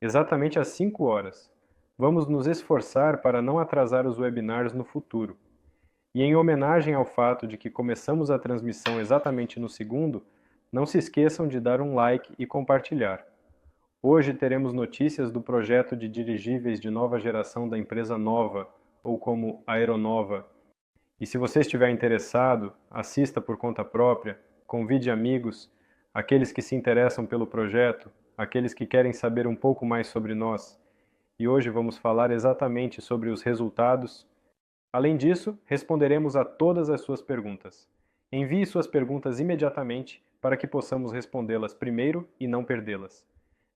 exatamente às 5 horas. Vamos nos esforçar para não atrasar os webinars no futuro. E em homenagem ao fato de que começamos a transmissão exatamente no segundo, não se esqueçam de dar um like e compartilhar. Hoje teremos notícias do projeto de dirigíveis de nova geração da empresa Nova, ou como Aeronova. E se você estiver interessado, assista por conta própria, convide amigos, aqueles que se interessam pelo projeto, aqueles que querem saber um pouco mais sobre nós. E hoje vamos falar exatamente sobre os resultados. Além disso, responderemos a todas as suas perguntas. Envie suas perguntas imediatamente para que possamos respondê-las primeiro e não perdê-las.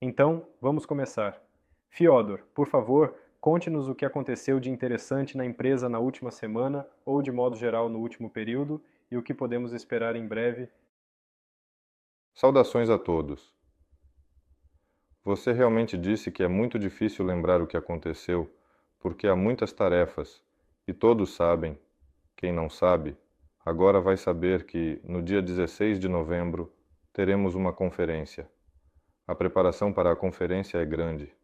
Então, vamos começar. Fiodor, por favor, conte-nos o que aconteceu de interessante na empresa na última semana ou, de modo geral, no último período e o que podemos esperar em breve. Saudações a todos. Você realmente disse que é muito difícil lembrar o que aconteceu, porque há muitas tarefas, e todos sabem. Quem não sabe, agora vai saber que, no dia 16 de novembro, teremos uma conferência. A preparação para a conferência é grande.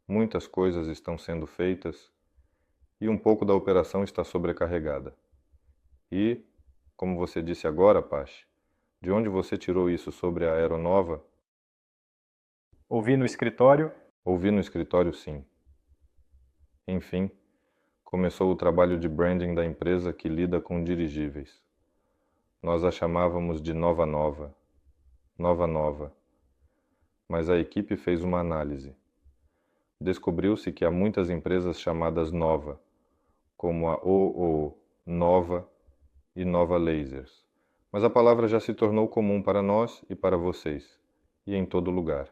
Muitas coisas estão sendo feitas e um pouco da operação está sobrecarregada. E, como você disse agora, Pache, de onde você tirou isso sobre a Aeronova? Ouvi no escritório. Ouvi no escritório, sim. Enfim, começou o trabalho de branding da empresa que lida com dirigíveis. Nós a chamávamos de Nova Nova. Nova Nova. Mas a equipe fez uma análise. Descobriu-se que há muitas empresas chamadas Nova, como a OO, Nova e Nova Lasers. Mas a palavra já se tornou comum para nós e para vocês, e em todo lugar.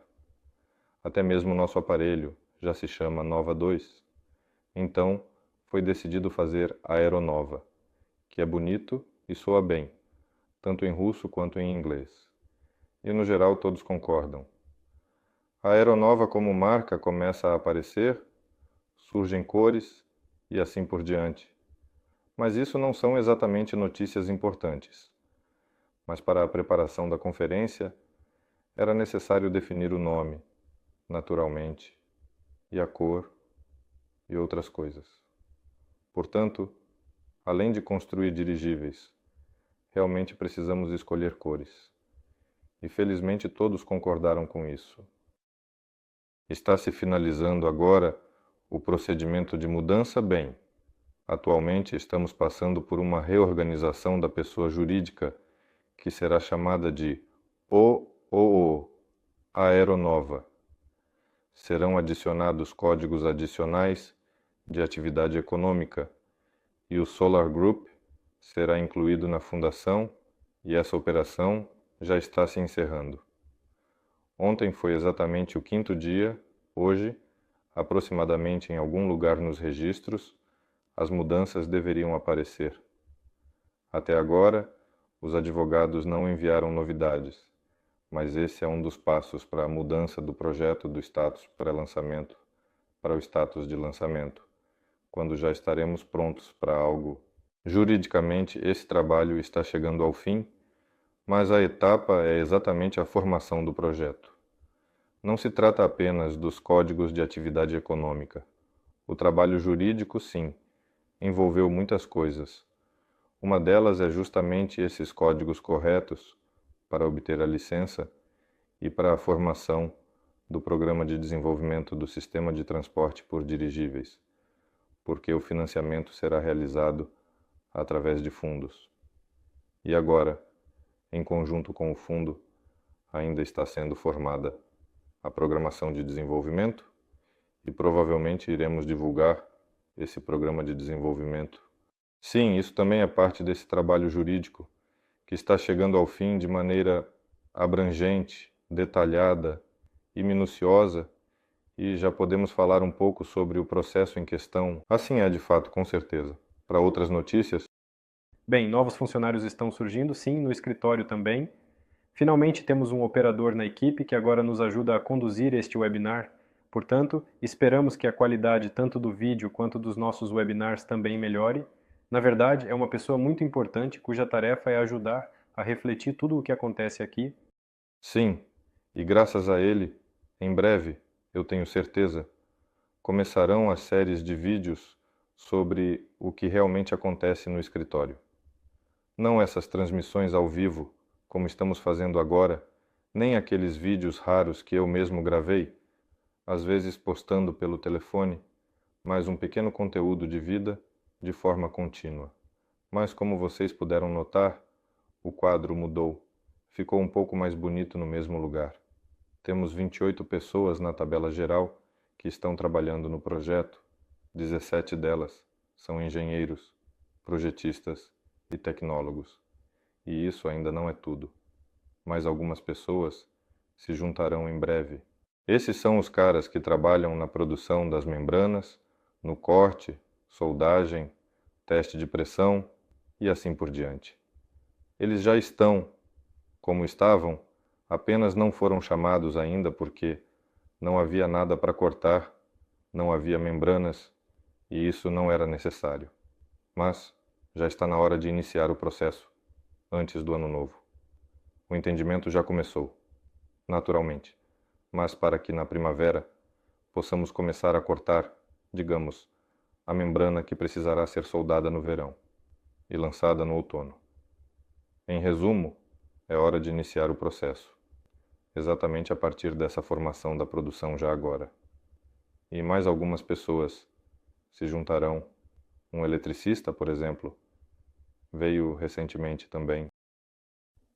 Até mesmo nosso aparelho já se chama Nova 2. Então, foi decidido fazer Aeronova, que é bonito e soa bem, tanto em russo quanto em inglês. E no geral todos concordam. A Aeronova como marca começa a aparecer, surgem cores e assim por diante. Mas isso não são exatamente notícias importantes. Mas para a preparação da conferência, era necessário definir o nome, naturalmente, e a cor e outras coisas. Portanto, além de construir dirigíveis, realmente precisamos escolher cores. E felizmente todos concordaram com isso. Está se finalizando agora o procedimento de mudança bem. Atualmente estamos passando por uma reorganização da pessoa jurídica que será chamada de OOO, Aeronova. Serão adicionados códigos adicionais de atividade econômica e o Solar Group será incluído na fundação e essa operação já está se encerrando. Ontem foi exatamente o 5º dia, hoje, aproximadamente em algum lugar nos registros, as mudanças deveriam aparecer. Até agora, os advogados não enviaram novidades, mas esse é um dos passos para a mudança do projeto do status pré-lançamento para o status de lançamento, quando já estaremos prontos para algo. Juridicamente, esse trabalho está chegando ao fim, mas a etapa é exatamente a formação do projeto. Não se trata apenas dos códigos de atividade econômica. O trabalho jurídico, sim, envolveu muitas coisas. Uma delas é justamente esses códigos corretos para obter a licença e para a formação do Programa de Desenvolvimento do Sistema de Transporte por Dirigíveis, porque o financiamento será realizado através de fundos. E agora, em conjunto com o fundo, ainda está sendo formada a programação de desenvolvimento e provavelmente iremos divulgar esse programa de desenvolvimento. Sim, isso também é parte desse trabalho jurídico que está chegando ao fim de maneira abrangente, detalhada e minuciosa, e já podemos falar um pouco sobre o processo em questão. Assim é de fato, com certeza. Para outras notícias? Bem, novos funcionários estão surgindo, sim, no escritório também. Finalmente temos um operador na equipe que agora nos ajuda a conduzir este webinar. Portanto, esperamos que a qualidade tanto do vídeo quanto dos nossos webinars também melhore. Na verdade, é uma pessoa muito importante cuja tarefa é ajudar a refletir tudo o que acontece aqui. Sim, e graças a ele, em breve, eu tenho certeza, começarão as séries de vídeos sobre o que realmente acontece no escritório. Não essas transmissões ao vivo, como estamos fazendo agora, nem aqueles vídeos raros que eu mesmo gravei, às vezes postando pelo telefone, mas um pequeno conteúdo de vida de forma contínua. Mas como vocês puderam notar, o quadro mudou. Ficou um pouco mais bonito no mesmo lugar. Temos 28 pessoas na tabela geral que estão trabalhando no projeto. 17 delas são engenheiros, projetistas e tecnólogos. E isso ainda não é tudo. Mais algumas pessoas se juntarão em breve. Esses são os caras que trabalham na produção das membranas, no corte, soldagem, teste de pressão e assim por diante. Eles já estão, como estavam, apenas não foram chamados ainda porque não havia nada para cortar, não havia membranas e isso não era necessário. Mas já está na hora de iniciar o processo, antes do ano novo. O entendimento já começou, naturalmente, mas para que na primavera possamos começar a cortar, digamos, a membrana que precisará ser soldada no verão e lançada no outono. Em resumo, é hora de iniciar o processo, exatamente a partir dessa formação da produção já agora. E mais algumas pessoas se juntarão. Um eletricista, por exemplo, veio recentemente também.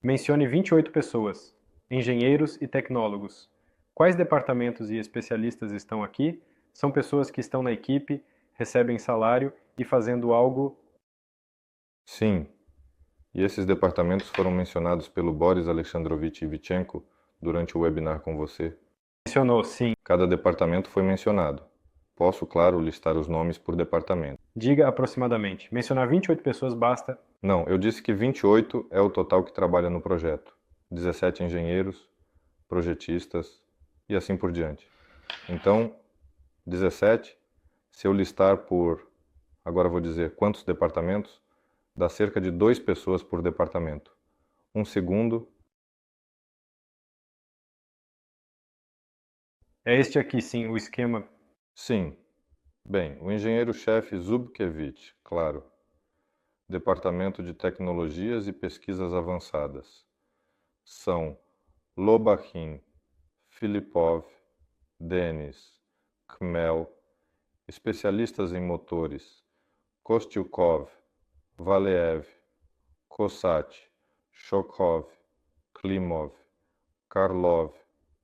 Mencione 28 pessoas, engenheiros e tecnólogos. Quais departamentos e especialistas estão aqui? São pessoas que estão na equipe, recebem salário e fazendo algo. Sim, e esses departamentos foram mencionados pelo Boris Alexandrovich Ivchenko durante o webinar com você. Mencionou, sim. Cada departamento foi mencionado. Posso, claro, listar os nomes por departamento. Diga aproximadamente. Mencionar 28 pessoas basta. Não, eu disse que 28 é o total que trabalha no projeto. 17 engenheiros, projetistas e assim por diante. Então, 17, se eu listar por, agora vou dizer quantos departamentos, dá cerca de 2 pessoas por departamento. Um segundo. É este aqui, sim, o esquema. Sim. Bem, o engenheiro-chefe Zubkevich, claro. Departamento de Tecnologias e Pesquisas Avançadas. São Lobachin, Filipov, Denis, Kmel, especialistas em motores, Kostyukov, Valeev, Kosat, Shokov, Klimov, Karlov,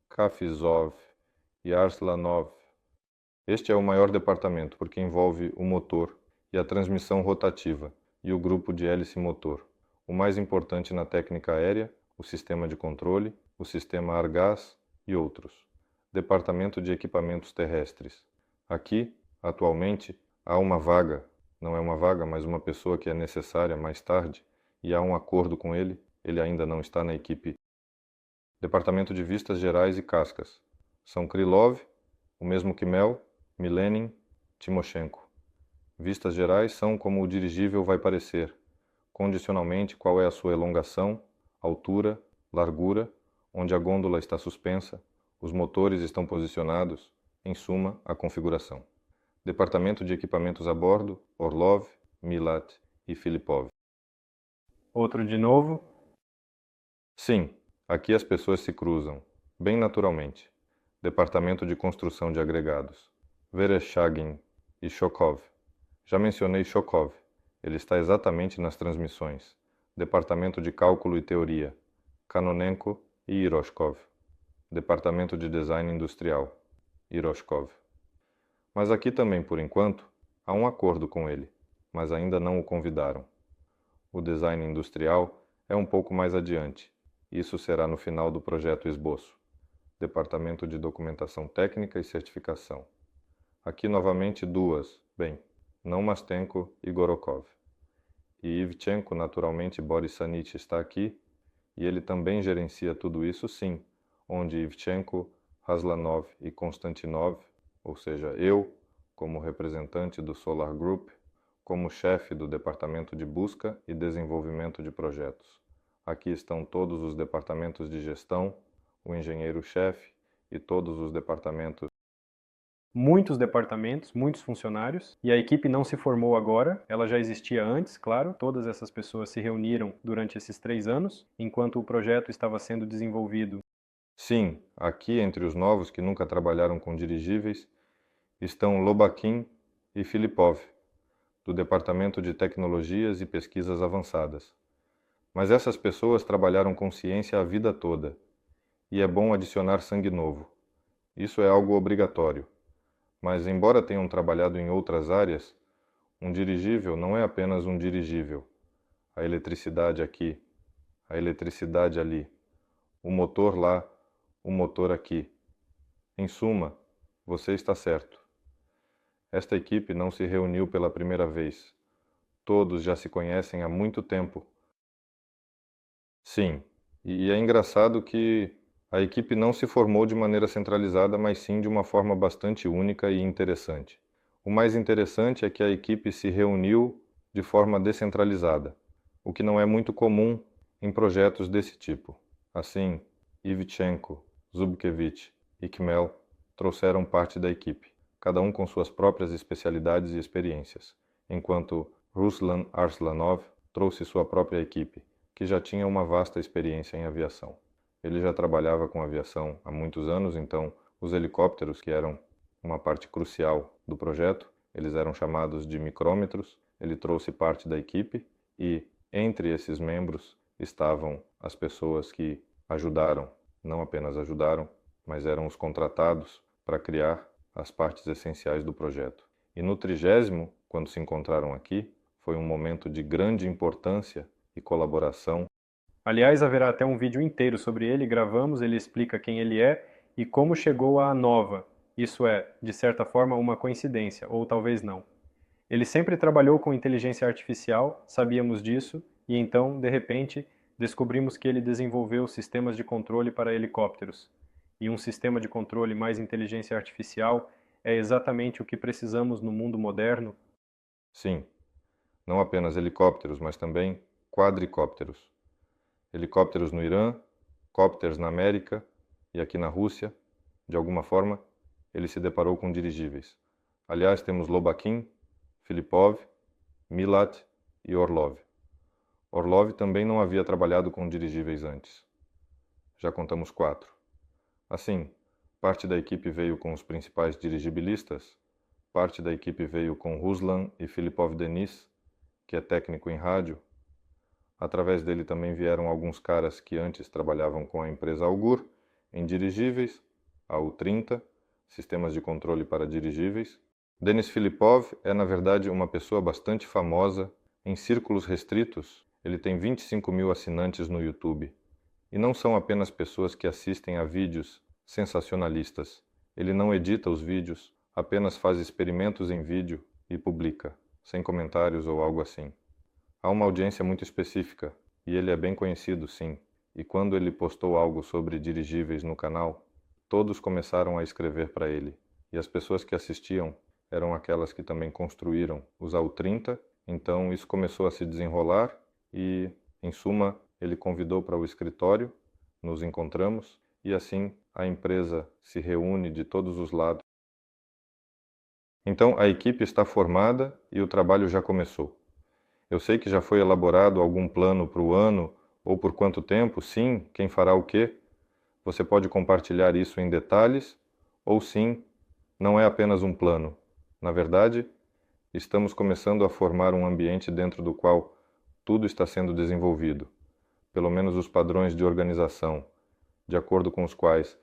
Kafizov e Arslanov. Este é o maior departamento porque envolve o motor e a transmissão rotativa e o grupo de hélice motor. O mais importante na técnica aérea, o sistema de controle, o sistema ar-gás e outros. Departamento de Equipamentos Terrestres. Aqui, atualmente, há uma vaga, não é uma vaga, mas uma pessoa que é necessária mais tarde, e há um acordo com ele ainda não está na equipe. Departamento de Vistas Gerais e Cascas. São Krylov, o mesmo que Mel, Milenin, Timoshenko. Vistas gerais são como o dirigível vai parecer, condicionalmente qual é a sua elongação, altura, largura, onde a gôndola está suspensa, os motores estão posicionados, em suma, a configuração. Departamento de Equipamentos a Bordo, Orlov, Milat e Filipov. Outro de novo. Sim, aqui as pessoas se cruzam, bem naturalmente. Departamento de Construção de Agregados, Vereshchagin e Shokov. Já mencionei Shokov, ele está exatamente nas transmissões. Departamento de Cálculo e Teoria, Kanonenko e Iroshkov. Departamento de Design Industrial, Iroshkov. Mas aqui também, por enquanto, há um acordo com ele, mas ainda não o convidaram. O design industrial é um pouco mais adiante. Isso será no final do projeto esboço. Departamento de Documentação Técnica e Certificação. Aqui novamente duas, não Mastenko e Gorokov. E Ivchenko, naturalmente, Boris Sanich está aqui, e ele também gerencia tudo isso, sim, onde Ivchenko, Haslanov e Konstantinov, ou seja, eu, como representante do Solar Group, como chefe do Departamento de Busca e Desenvolvimento de Projetos. Aqui estão todos os departamentos de gestão, o engenheiro-chefe e todos os departamentos muitos departamentos, muitos funcionários, e a equipe não se formou agora, ela já existia antes, claro. Todas essas pessoas se reuniram durante esses 3 anos, enquanto o projeto estava sendo desenvolvido. Sim, aqui entre os novos que nunca trabalharam com dirigíveis estão Lobaquin e Filipov, do Departamento de Tecnologias e Pesquisas Avançadas. Mas essas pessoas trabalharam com ciência a vida toda, e é bom adicionar sangue novo. Isso é algo obrigatório. Mas, embora tenham trabalhado em outras áreas, um dirigível não é apenas um dirigível. A eletricidade aqui, a eletricidade ali, o motor lá, o motor aqui. Em suma, você está certo. Esta equipe não se reuniu pela primeira vez. Todos já se conhecem há muito tempo. Sim, e é engraçado que a equipe não se formou de maneira centralizada, mas sim de uma forma bastante única e interessante. O mais interessante é que a equipe se reuniu de forma descentralizada, o que não é muito comum em projetos desse tipo. Assim, Ivchenko, Zubkevich e Kmel trouxeram parte da equipe, cada um com suas próprias especialidades e experiências, enquanto Ruslan Arslanov trouxe sua própria equipe, que já tinha uma vasta experiência em aviação. Ele já trabalhava com aviação há muitos anos, então os helicópteros, que eram uma parte crucial do projeto, eles eram chamados de micrômetros. Ele trouxe parte da equipe e, entre esses membros, estavam as pessoas que ajudaram, não apenas ajudaram, mas eram os contratados para criar as partes essenciais do projeto. E no 30º, quando se encontraram aqui, foi um momento de grande importância e colaboração. Aliás, haverá até um vídeo inteiro sobre ele, gravamos, ele explica quem ele é e como chegou à nova. Isso é, de certa forma, uma coincidência, ou talvez não. Ele sempre trabalhou com inteligência artificial, sabíamos disso, e então, de repente, descobrimos que ele desenvolveu sistemas de controle para helicópteros. E um sistema de controle mais inteligência artificial é exatamente o que precisamos no mundo moderno. Sim, não apenas helicópteros, mas também quadricópteros. Helicópteros no Irã, cópteros na América e aqui na Rússia. De alguma forma, ele se deparou com dirigíveis. Aliás, temos Lobaquin, Filipov, Milat e Orlov. Orlov também não havia trabalhado com dirigíveis antes. Já contamos 4. Assim, parte da equipe veio com os principais dirigibilistas, parte da equipe veio com Ruslan e Filipov Denis, que é técnico em rádio. Através dele também vieram alguns caras que antes trabalhavam com a empresa Augur, em dirigíveis, a U-30, sistemas de controle para dirigíveis. Denis Filipov é, na verdade, uma pessoa bastante famosa. Em círculos restritos, ele tem 25 mil assinantes no YouTube. E não são apenas pessoas que assistem a vídeos sensacionalistas. Ele não edita os vídeos, apenas faz experimentos em vídeo e publica, sem comentários ou algo assim. Há uma audiência muito específica, e ele é bem conhecido, sim. E quando ele postou algo sobre dirigíveis no canal, todos começaram a escrever para ele. E as pessoas que assistiam eram aquelas que também construíram os AU-30, então isso começou a se desenrolar e, em suma, ele convidou para o escritório, nos encontramos e assim a empresa se reúne de todos os lados. Então a equipe está formada e o trabalho já começou. Eu sei que já foi elaborado algum plano para o ano ou por quanto tempo, sim, quem fará o quê. Você pode compartilhar isso em detalhes ou sim, não é apenas um plano. Na verdade, estamos começando a formar um ambiente dentro do qual tudo está sendo desenvolvido, pelo menos os padrões de organização, de acordo com os quais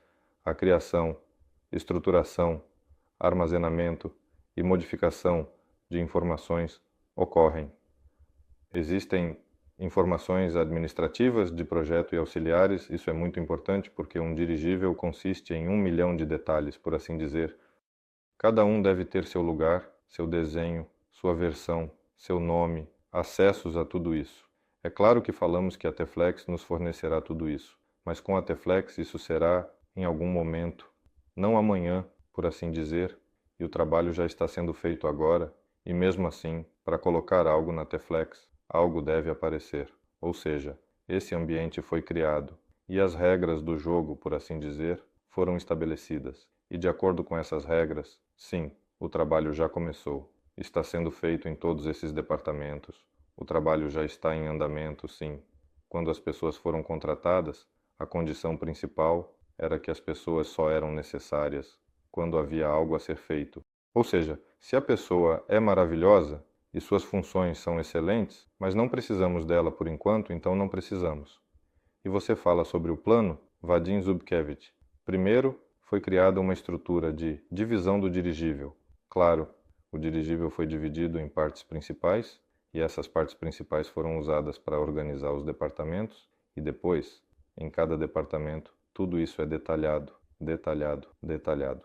a criação, estruturação, armazenamento e modificação de informações ocorrem. Existem informações administrativas de projeto e auxiliares, isso é muito importante porque um dirigível consiste em 1 milhão de detalhes, por assim dizer. Cada um deve ter seu lugar, seu desenho, sua versão, seu nome, acessos a tudo isso. É claro que falamos que a Teflex nos fornecerá tudo isso, mas com a Teflex isso será em algum momento, não amanhã, por assim dizer, e o trabalho já está sendo feito agora, e mesmo assim, para colocar algo na Teflex, algo deve aparecer. Ou seja, esse ambiente foi criado, e as regras do jogo, por assim dizer, foram estabelecidas. E de acordo com essas regras, sim, o trabalho já começou. Está sendo feito em todos esses departamentos. O trabalho já está em andamento, sim. Quando as pessoas foram contratadas, a condição principal era que as pessoas só eram necessárias quando havia algo a ser feito. Ou seja, se a pessoa é maravilhosa e suas funções são excelentes, mas não precisamos dela por enquanto, então não precisamos. E você fala sobre o plano Vadim Zubkevich. Primeiro, foi criada uma estrutura de divisão do dirigível. Claro, o dirigível foi dividido em partes principais, e essas partes principais foram usadas para organizar os departamentos, e depois, em cada departamento, tudo isso é detalhado, detalhado, detalhado.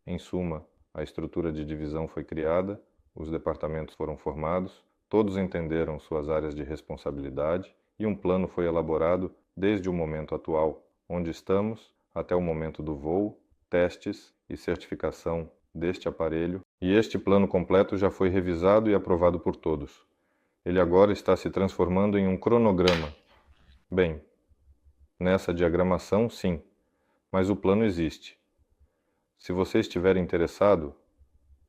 Em suma, a estrutura de divisão foi criada, os departamentos foram formados, todos entenderam suas áreas de responsabilidade e um plano foi elaborado desde o momento atual, onde estamos, até o momento do voo, testes e certificação deste aparelho, e este plano completo já foi revisado e aprovado por todos. Ele agora está se transformando em um cronograma. Bem, nessa diagramação, sim, mas o plano existe. Se você estiver interessado,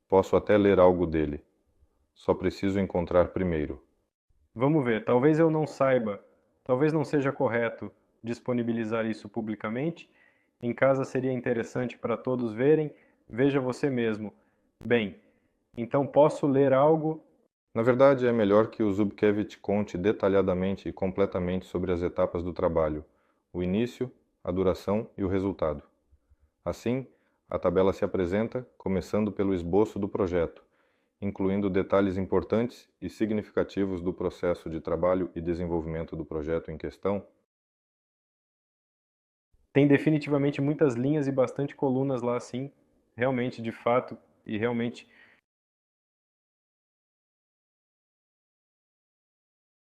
posso até ler algo dele. Só preciso encontrar primeiro. Vamos ver, talvez eu não saiba, talvez não seja correto disponibilizar isso publicamente. Em casa seria interessante para todos verem, veja você mesmo. Bem, então posso ler algo. Na verdade, é melhor que o Zubkevich conte detalhadamente e completamente sobre as etapas do trabalho, o início, a duração e o resultado. Assim, a tabela se apresenta começando pelo esboço do projeto, incluindo detalhes importantes e significativos do processo de trabalho e desenvolvimento do projeto em questão. Tem definitivamente muitas linhas e bastante colunas lá, sim, realmente, de fato, e realmente.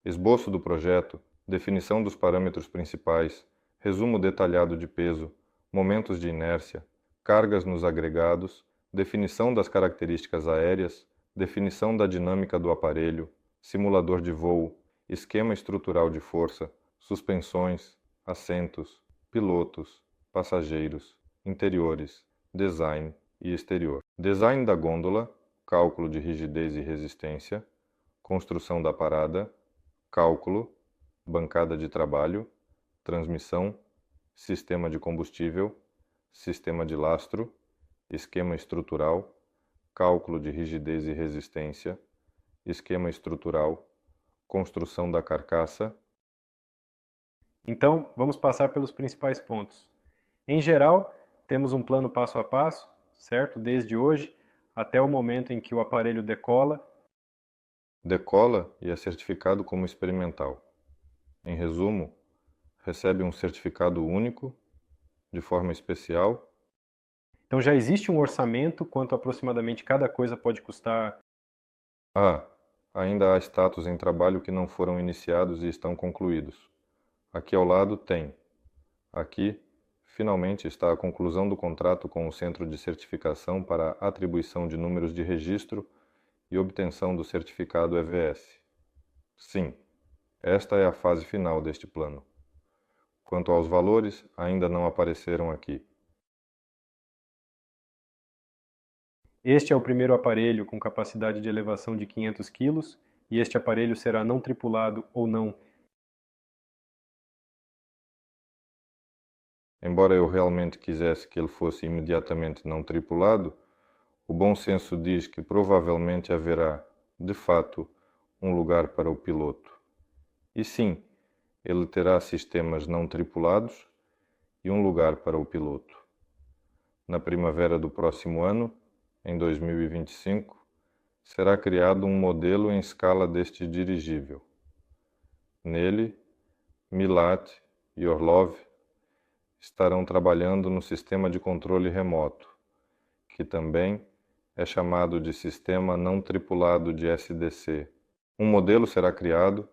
Esboço do projeto, definição dos parâmetros principais, resumo detalhado de peso, momentos de inércia, cargas nos agregados, definição das características aéreas, definição da dinâmica do aparelho, simulador de voo, esquema estrutural de força, suspensões, assentos, pilotos, passageiros, interiores, design e exterior. Design da gôndola, cálculo de rigidez e resistência, construção da parada, cálculo, bancada de trabalho, transmissão, sistema de combustível, sistema de lastro, esquema estrutural, cálculo de rigidez e resistência, esquema estrutural, construção da carcaça. Então, vamos passar pelos principais pontos. Em geral, temos um plano passo a passo, certo? Desde hoje até o momento em que o aparelho decola. Decola e é certificado como experimental. Em resumo, recebe um certificado único, de forma especial. Então já existe um orçamento quanto aproximadamente cada coisa pode custar. Ainda há status em trabalho que não foram iniciados e estão concluídos. Aqui ao lado tem. Aqui, finalmente, está a conclusão do contrato com o Centro de Certificação para atribuição de números de registro e obtenção do certificado EVS. Sim, esta é a fase final deste plano. Quanto aos valores, ainda não apareceram aqui. Este é o primeiro aparelho com capacidade de elevação de 500 kg e este aparelho será não tripulado ou não. Embora eu realmente quisesse que ele fosse imediatamente não tripulado, o bom senso diz que provavelmente haverá, de fato, um lugar para o piloto. E sim, ele terá sistemas não tripulados e um lugar para o piloto. Na primavera do próximo ano, em 2025, será criado um modelo em escala deste dirigível. Nele, Milat e Orlov estarão trabalhando no sistema de controle remoto, que também é chamado de Sistema Não Tripulado de SDC. Um modelo será criado,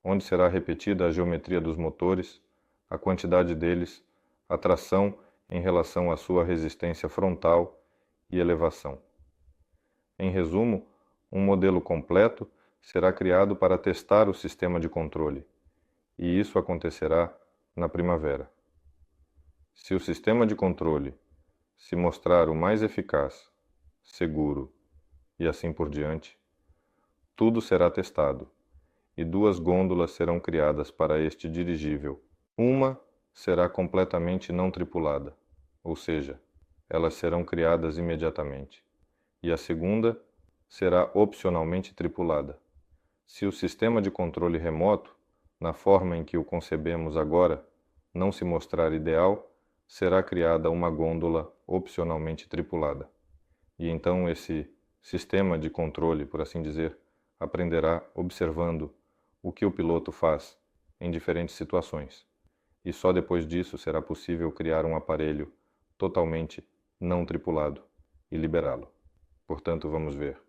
onde será repetida a geometria dos motores, a quantidade deles, a tração em relação à sua resistência frontal e elevação. Em resumo, um modelo completo será criado para testar o sistema de controle, e isso acontecerá na primavera. Se o sistema de controle, se mostrar o mais eficaz, seguro e assim por diante, tudo será testado e 2 gôndolas serão criadas para este dirigível. Uma será completamente não tripulada, ou seja, elas serão criadas imediatamente, e a segunda será opcionalmente tripulada. Se o sistema de controle remoto, na forma em que o concebemos agora, não se mostrar ideal, será criada uma gôndola opcionalmente tripulada. E então esse sistema de controle, por assim dizer, aprenderá observando o que o piloto faz em diferentes situações. E só depois disso será possível criar um aparelho totalmente não tripulado e liberá-lo. Portanto, vamos ver.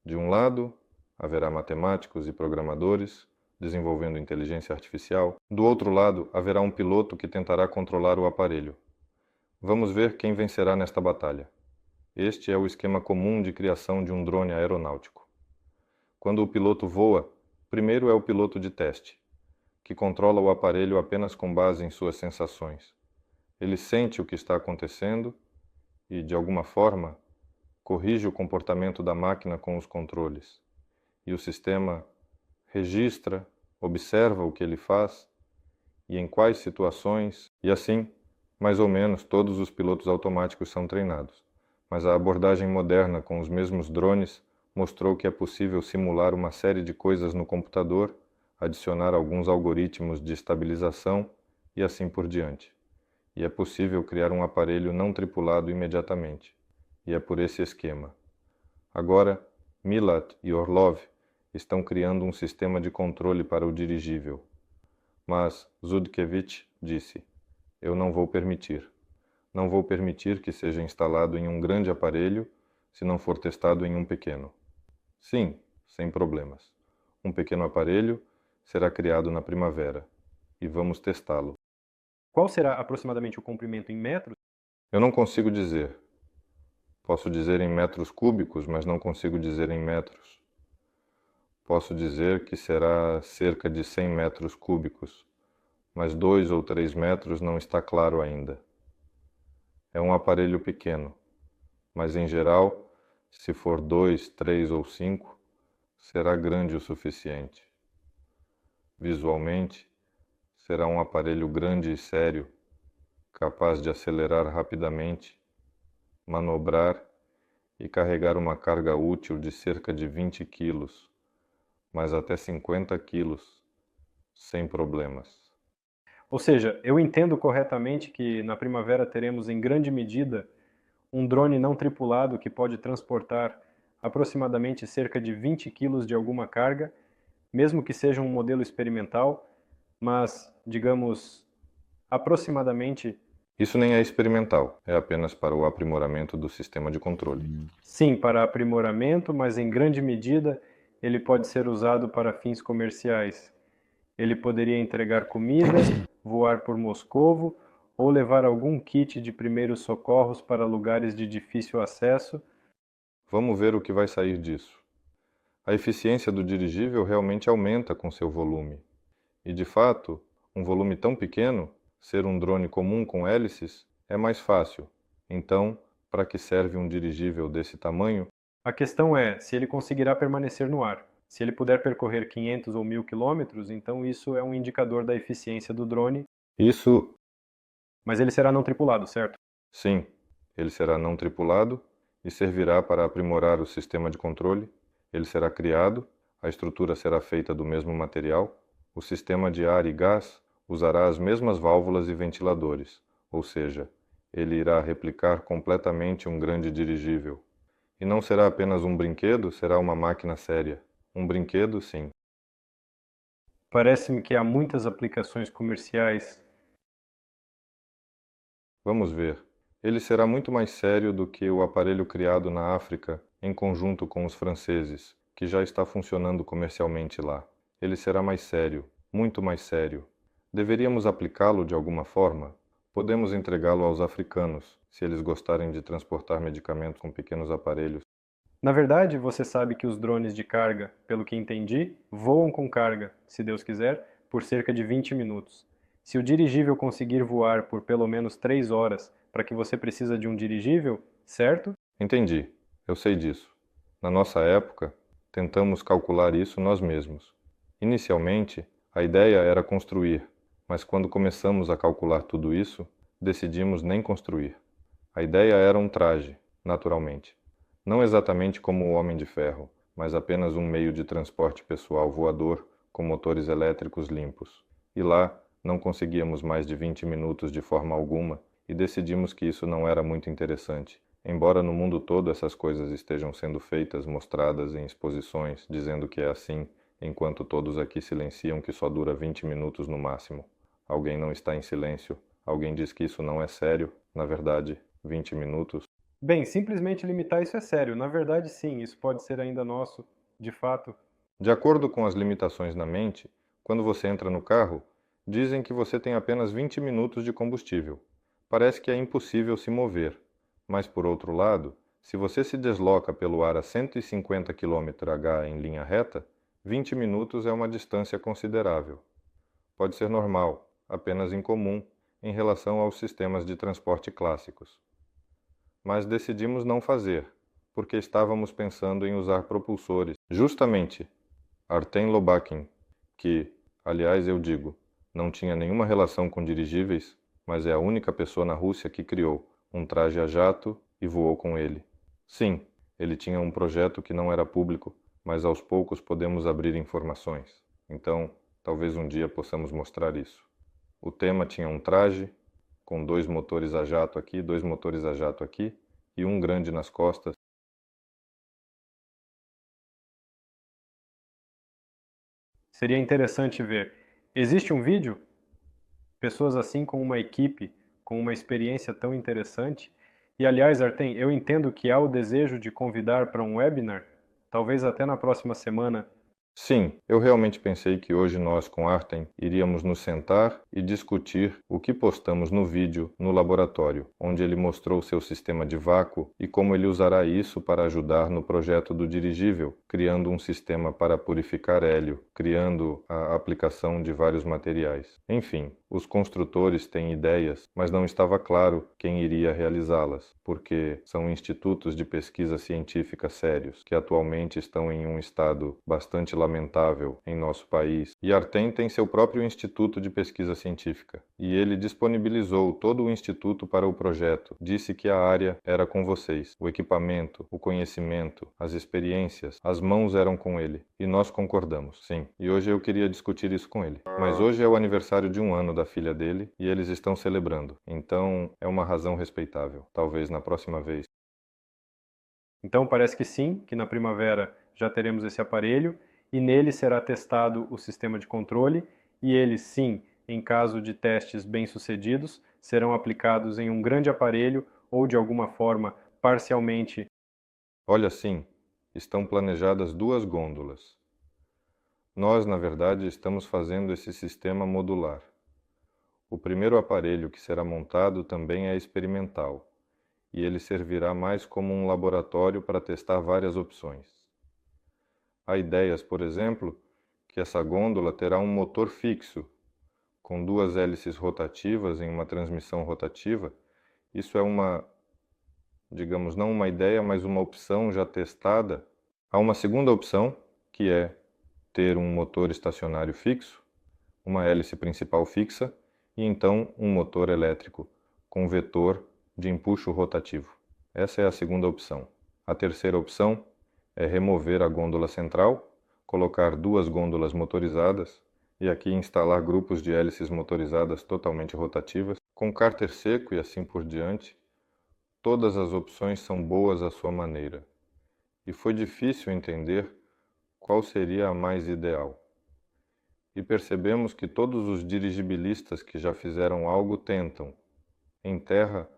De um lado, haverá matemáticos e programadores desenvolvendo inteligência artificial. Do outro lado, haverá um piloto que tentará controlar o aparelho. Vamos ver quem vencerá nesta batalha. Este é o esquema comum de criação de um drone aeronáutico. Quando o piloto voa, primeiro é o piloto de teste, que controla o aparelho apenas com base em suas sensações. Ele sente o que está acontecendo e, de alguma forma, corrige o comportamento da máquina com os controles. E o sistema registra, observa o que ele faz e em quais situações, e assim, mais ou menos, todos os pilotos automáticos são treinados. Mas a abordagem moderna com os mesmos drones mostrou que é possível simular uma série de coisas no computador, adicionar alguns algoritmos de estabilização e assim por diante. E é possível criar um aparelho não tripulado imediatamente. E é por esse esquema. Agora, Milat e Orlov estão criando um sistema de controle para o dirigível. Mas Zudkevich disse: "Eu não vou permitir. Não vou permitir que seja instalado em um grande aparelho se não for testado em um pequeno." Sim, sem problemas. Um pequeno aparelho será criado na primavera e vamos testá-lo. Qual será aproximadamente o comprimento em metros? Eu não consigo dizer. Posso dizer em metros cúbicos, mas não consigo dizer em metros. Posso dizer que será cerca de 100 metros cúbicos, mas 2 ou 3 metros não está claro ainda. É um aparelho pequeno, mas em geral, se for 2, 3 ou 5, será grande o suficiente. Visualmente, será um aparelho grande e sério, capaz de acelerar rapidamente, manobrar e carregar uma carga útil de cerca de 20 quilos, mas até 50 quilos, sem problemas. Ou seja, eu entendo corretamente que na primavera teremos em grande medida um drone não tripulado que pode transportar aproximadamente cerca de 20 quilos de alguma carga, mesmo que seja um modelo experimental, mas, digamos, aproximadamente. Isso nem é experimental, é apenas para o aprimoramento do sistema de controle. Sim, para aprimoramento, mas em grande medida ele pode ser usado para fins comerciais. Ele poderia entregar comida, voar por Moscovo ou levar algum kit de primeiros socorros para lugares de difícil acesso. Vamos ver o que vai sair disso. A eficiência do dirigível realmente aumenta com seu volume. E de fato, um volume tão pequeno, ser um drone comum com hélices, é mais fácil. Então, para que serve um dirigível desse tamanho? A questão é se ele conseguirá permanecer no ar. Se ele puder percorrer 500 ou 1000 quilômetros, então isso é um indicador da eficiência do drone, Isso, mas ele será não tripulado, certo? sim, ele será não tripulado e servirá para aprimorar o sistema de controle. Ele será criado, a estrutura será feita do mesmo material, o sistema de ar e gás usará as mesmas válvulas e ventiladores, ou seja, ele irá replicar completamente um grande dirigível. E não será apenas um brinquedo, será uma máquina séria. Um brinquedo, sim. Parece-me que há muitas aplicações comerciais. Vamos ver. Ele será muito mais sério do que o aparelho criado na África em conjunto com os franceses, que já está funcionando comercialmente lá. Ele será mais sério, muito mais sério. Deveríamos aplicá-lo de alguma forma? Podemos entregá-lo aos africanos, se eles gostarem de transportar medicamentos com pequenos aparelhos. Na verdade, você sabe que os drones de carga, pelo que entendi, voam com carga, se Deus quiser, por cerca de 20 minutos. Se o dirigível conseguir voar por pelo menos 3 horas para que você precisa de um dirigível, certo? Entendi, eu sei disso. Na nossa época, tentamos calcular isso nós mesmos. Inicialmente, a ideia era construir, mas quando começamos a calcular tudo isso, decidimos nem construir. A ideia era um traje, naturalmente. Não exatamente como o Homem de Ferro, mas apenas um meio de transporte pessoal voador com motores elétricos limpos. E lá, não conseguíamos mais de 20 minutos de forma alguma e decidimos que isso não era muito interessante. Embora no mundo todo essas coisas estejam sendo feitas, mostradas em exposições, dizendo que é assim, enquanto todos aqui silenciam que só dura 20 minutos no máximo. Alguém não está em silêncio. Alguém diz que isso não é sério. Na verdade, 20 minutos. Bem, simplesmente limitar isso é sério. Na verdade, sim, isso pode ser ainda nosso, de fato. De acordo com as limitações na mente, quando você entra no carro, dizem que você tem apenas 20 minutos de combustível. Parece que é impossível se mover. Mas, por outro lado, se você se desloca pelo ar a 150 km/h em linha reta, 20 minutos é uma distância considerável. Pode ser normal, apenas incomum, em relação aos sistemas de transporte clássicos. Mas decidimos não fazer, porque estávamos pensando em usar propulsores. Justamente, Artem Lobakin, que, aliás, eu digo, não tinha nenhuma relação com dirigíveis, mas é a única pessoa na Rússia que criou um traje a jato e voou com ele. Sim, ele tinha um projeto que não era público, mas aos poucos podemos abrir informações. Então, talvez um dia possamos mostrar isso. O tema tinha um traje, com 2 motores a jato aqui, 2 motores a jato aqui, e um grande nas costas. Seria interessante ver. Existe um vídeo? Pessoas assim com uma equipe, com uma experiência tão interessante. E aliás, Artem, eu entendo que há o desejo de convidar para um webinar, talvez até na próxima semana. Sim, eu realmente pensei que hoje nós com Artem iríamos nos sentar e discutir o que postamos no vídeo no laboratório, onde ele mostrou seu sistema de vácuo e como ele usará isso para ajudar no projeto do dirigível, criando um sistema para purificar hélio, criando a aplicação de vários materiais. Enfim, os construtores têm ideias, mas não estava claro quem iria realizá-las, porque são institutos de pesquisa científica sérios, que atualmente estão em um estado bastante lamentável em nosso país. E Artem tem seu próprio instituto de pesquisa científica, e ele disponibilizou todo o instituto para o projeto. Disse que a área era com vocês, o equipamento, o conhecimento, as experiências, as mãos eram com ele, e nós concordamos, sim. E hoje eu queria discutir isso com ele. Mas hoje é o aniversário de 1 ano da filha dele e eles estão celebrando. Então é uma razão respeitável. Talvez na próxima vez. Então parece que sim, que na primavera já teremos esse aparelho e nele será testado o sistema de controle e eles, sim, em caso de testes bem-sucedidos, serão aplicados em um grande aparelho ou de alguma forma parcialmente. Olha, sim, estão planejadas 2 gôndolas. Nós, na verdade, estamos fazendo esse sistema modular. O primeiro aparelho que será montado também é experimental, e ele servirá mais como um laboratório para testar várias opções. Há ideias, por exemplo, que essa gôndola terá um motor fixo, com 2 hélices rotativas em uma transmissão rotativa. Isso é digamos, não uma ideia, mas uma opção já testada. Há uma segunda opção, que é ter um motor estacionário fixo, uma hélice principal fixa, e então um motor elétrico com vetor de empuxo rotativo. Essa é a segunda opção. A terceira opção é remover a gôndola central, colocar 2 gôndolas motorizadas e aqui instalar grupos de hélices motorizadas totalmente rotativas, com cárter seco e assim por diante. Todas as opções são boas à sua maneira. E foi difícil entender qual seria a mais ideal. E percebemos que todos os dirigibilistas que já fizeram algo tentam, em terra,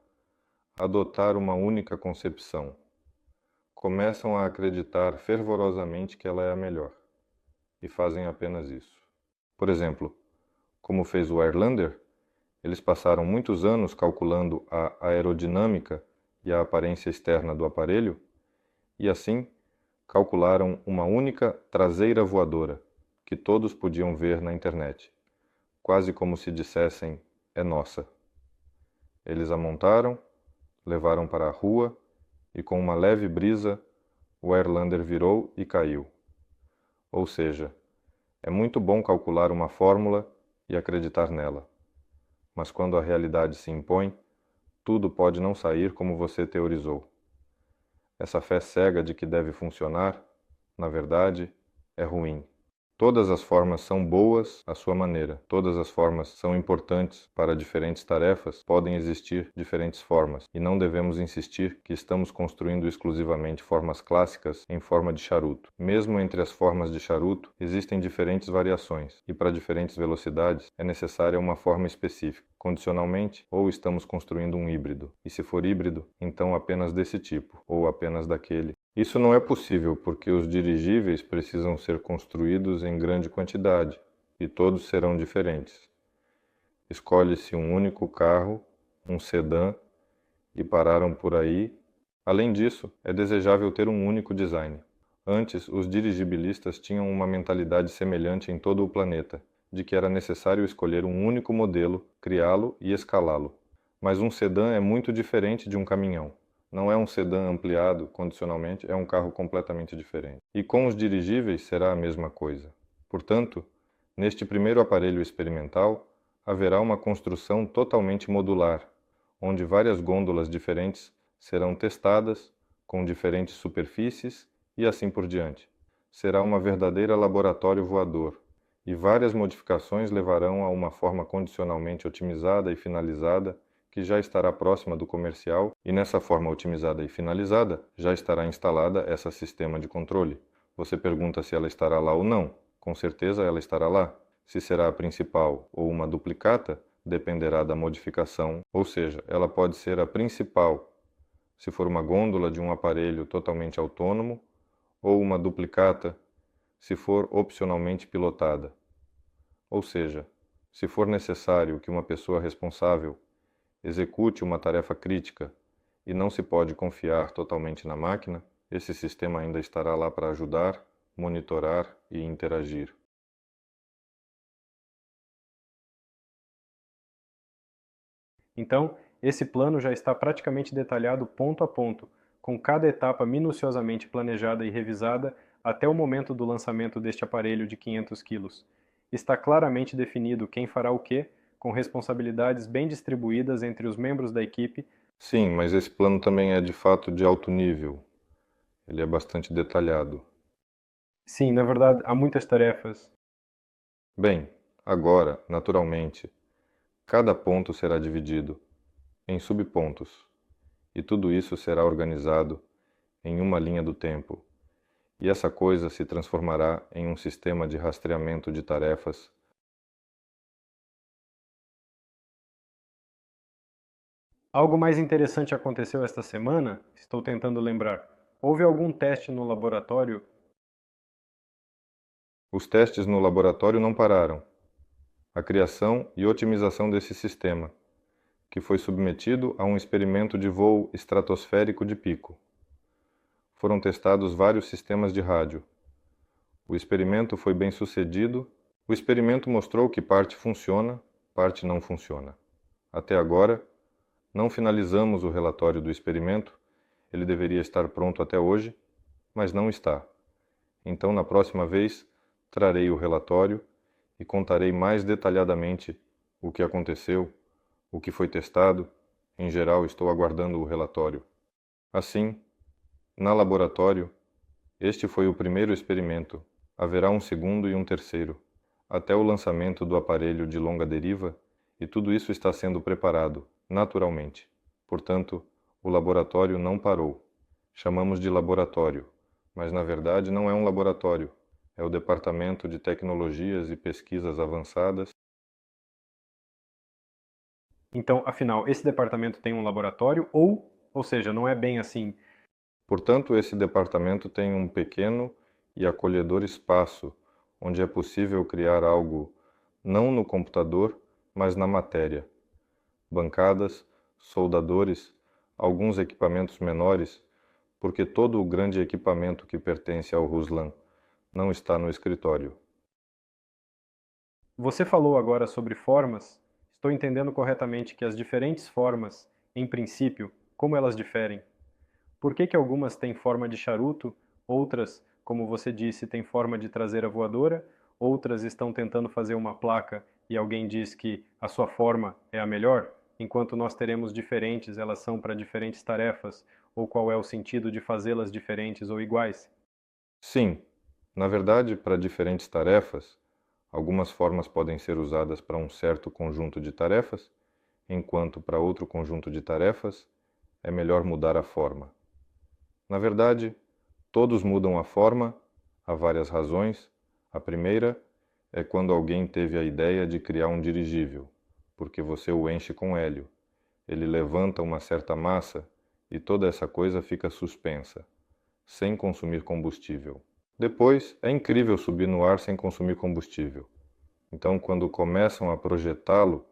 adotar uma única concepção. Começam a acreditar fervorosamente que ela é a melhor, e fazem apenas isso. Por exemplo, como fez o Airlander, eles passaram muitos anos calculando a aerodinâmica e a aparência externa do aparelho, e assim calcularam uma única traseira voadora, que todos podiam ver na internet, quase como se dissessem, é nossa. Eles a montaram, levaram para a rua e com uma leve brisa o Airlander virou e caiu. Ou seja, é muito bom calcular uma fórmula e acreditar nela. Mas quando a realidade se impõe, tudo pode não sair como você teorizou. Essa fé cega de que deve funcionar, na verdade, é ruim. Todas as formas são boas à sua maneira. Todas as formas são importantes para diferentes tarefas. Podem existir diferentes formas, e não devemos insistir que estamos construindo exclusivamente formas clássicas em forma de charuto. Mesmo entre as formas de charuto, existem diferentes variações, e para diferentes velocidades é necessária uma forma específica. Condicionalmente, ou estamos construindo um híbrido, e se for híbrido, então apenas desse tipo, ou apenas daquele. Isso não é possível porque os dirigíveis precisam ser construídos em grande quantidade e todos serão diferentes. Escolhe-se um único carro, um sedã, e pararam por aí. Além disso, é desejável ter um único design. Antes, os dirigibilistas tinham uma mentalidade semelhante em todo o planeta, de que era necessário escolher um único modelo, criá-lo e escalá-lo. Mas um sedã é muito diferente de um caminhão. Não é um sedã ampliado condicionalmente, é um carro completamente diferente. E com os dirigíveis será a mesma coisa. Portanto, neste primeiro aparelho experimental, haverá uma construção totalmente modular, onde várias gôndolas diferentes serão testadas com diferentes superfícies e assim por diante. Será uma verdadeira laboratório voador, e várias modificações levarão a uma forma condicionalmente otimizada e finalizada que já estará próxima do comercial, e nessa forma otimizada e finalizada já estará instalada essa sistema de controle. Você pergunta se ela estará lá ou não. Com certeza ela estará lá. Se será a principal ou uma duplicata, dependerá da modificação, ou seja, ela pode ser a principal se for uma gôndola de um aparelho totalmente autônomo, ou uma duplicata se for opcionalmente pilotada. Ou seja, se for necessário que uma pessoa responsável execute uma tarefa crítica e não se pode confiar totalmente na máquina, esse sistema ainda estará lá para ajudar, monitorar e interagir. Então, esse plano já está praticamente detalhado ponto a ponto, com cada etapa minuciosamente planejada e revisada até o momento do lançamento deste aparelho de 500 quilos. Está claramente definido quem fará o quê, com responsabilidades bem distribuídas entre os membros da equipe. Sim, mas esse plano também é de fato de alto nível. Ele é bastante detalhado. Sim, na verdade, há muitas tarefas. Bem, agora, naturalmente, cada ponto será dividido em subpontos, e tudo isso será organizado em uma linha do tempo, e essa coisa se transformará em um sistema de rastreamento de tarefas. Algo mais interessante aconteceu esta semana? Estou tentando lembrar. Houve algum teste no laboratório? Os testes no laboratório não pararam. A criação e otimização desse sistema, que foi submetido a um experimento de voo estratosférico de pico. Foram testados vários sistemas de rádio. O experimento foi bem sucedido. O experimento mostrou que parte funciona, parte não funciona. Até agora, não finalizamos o relatório do experimento. Ele deveria estar pronto até hoje, mas não está. Então, na próxima vez, trarei o relatório e contarei mais detalhadamente o que aconteceu, o que foi testado. Em geral, estou aguardando o relatório. Assim, na laboratório, este foi o primeiro experimento. Haverá um segundo e um terceiro, até o lançamento do aparelho de longa deriva, e tudo isso está sendo preparado, naturalmente. Portanto, o laboratório não parou. Chamamos de laboratório, mas na verdade não é um laboratório. É o Departamento de Tecnologias e Pesquisas Avançadas. Então, afinal, esse departamento tem um laboratório ou seja, não é bem assim. Portanto, esse departamento tem um pequeno e acolhedor espaço onde é possível criar algo não no computador, mas na matéria. Bancadas, soldadores, alguns equipamentos menores, porque todo o grande equipamento que pertence ao Ruslan não está no escritório. Você falou agora sobre formas. Estou entendendo corretamente que as diferentes formas, em princípio, Como elas diferem? Por que algumas têm forma de charuto, outras, como você disse, têm forma de traseira voadora, outras estão tentando fazer uma placa e alguém diz que a sua forma é a melhor, enquanto nós teremos diferentes, elas são para diferentes tarefas, ou qual é o sentido de fazê-las diferentes ou iguais? Sim, na verdade, para diferentes tarefas, algumas formas podem ser usadas para um certo conjunto de tarefas, enquanto para outro conjunto de tarefas é melhor mudar a forma. Na verdade, todos mudam a forma, há várias razões. A primeira é quando alguém teve a ideia de criar um dirigível, porque você o enche com hélio. Ele levanta uma certa massa e toda essa coisa fica suspensa, sem consumir combustível. Depois, é incrível subir no ar sem consumir combustível. Então, quando começam a projetá-lo,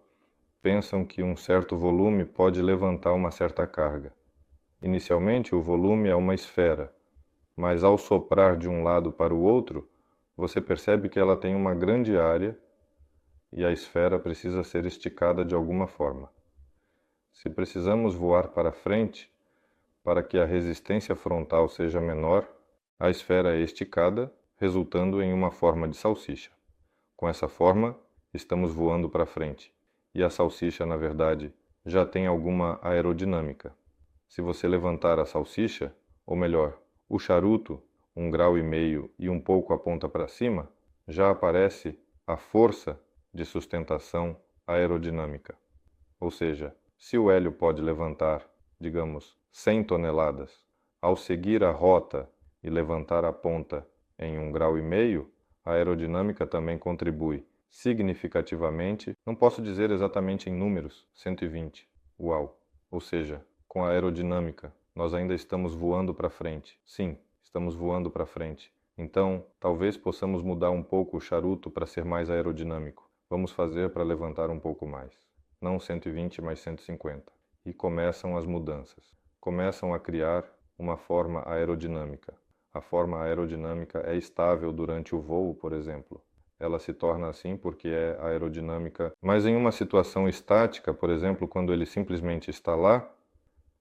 pensam que um certo volume pode levantar uma certa carga. Inicialmente, o volume é uma esfera, mas ao soprar de um lado para o outro, você percebe que ela tem uma grande área e a esfera precisa ser esticada de alguma forma. Se precisamos voar para frente, para que a resistência frontal seja menor, a esfera é esticada, resultando em uma forma de salsicha. Com essa forma, estamos voando para frente. E a salsicha, na verdade, já tem alguma aerodinâmica. Se você levantar a salsicha, ou melhor, o charuto, 1,5 graus e um pouco a ponta para cima, já aparece a força de sustentação aerodinâmica. Ou seja, se o hélio pode levantar, digamos, 100 toneladas, ao seguir a rota e levantar a ponta em 1,5 graus, a aerodinâmica também contribui significativamente, não posso dizer exatamente em números, 120. Uau! Ou seja, com a aerodinâmica, nós ainda estamos voando para frente. Sim, estamos voando para frente. Então, talvez possamos mudar um pouco o charuto para ser mais aerodinâmico. Vamos fazer para levantar um pouco mais. Não 120, mas 150. E começam as mudanças. Começam a criar uma forma aerodinâmica. A forma aerodinâmica é estável durante o voo, por exemplo. Ela se torna assim porque é aerodinâmica. Mas em uma situação estática, por exemplo, quando ele simplesmente está lá,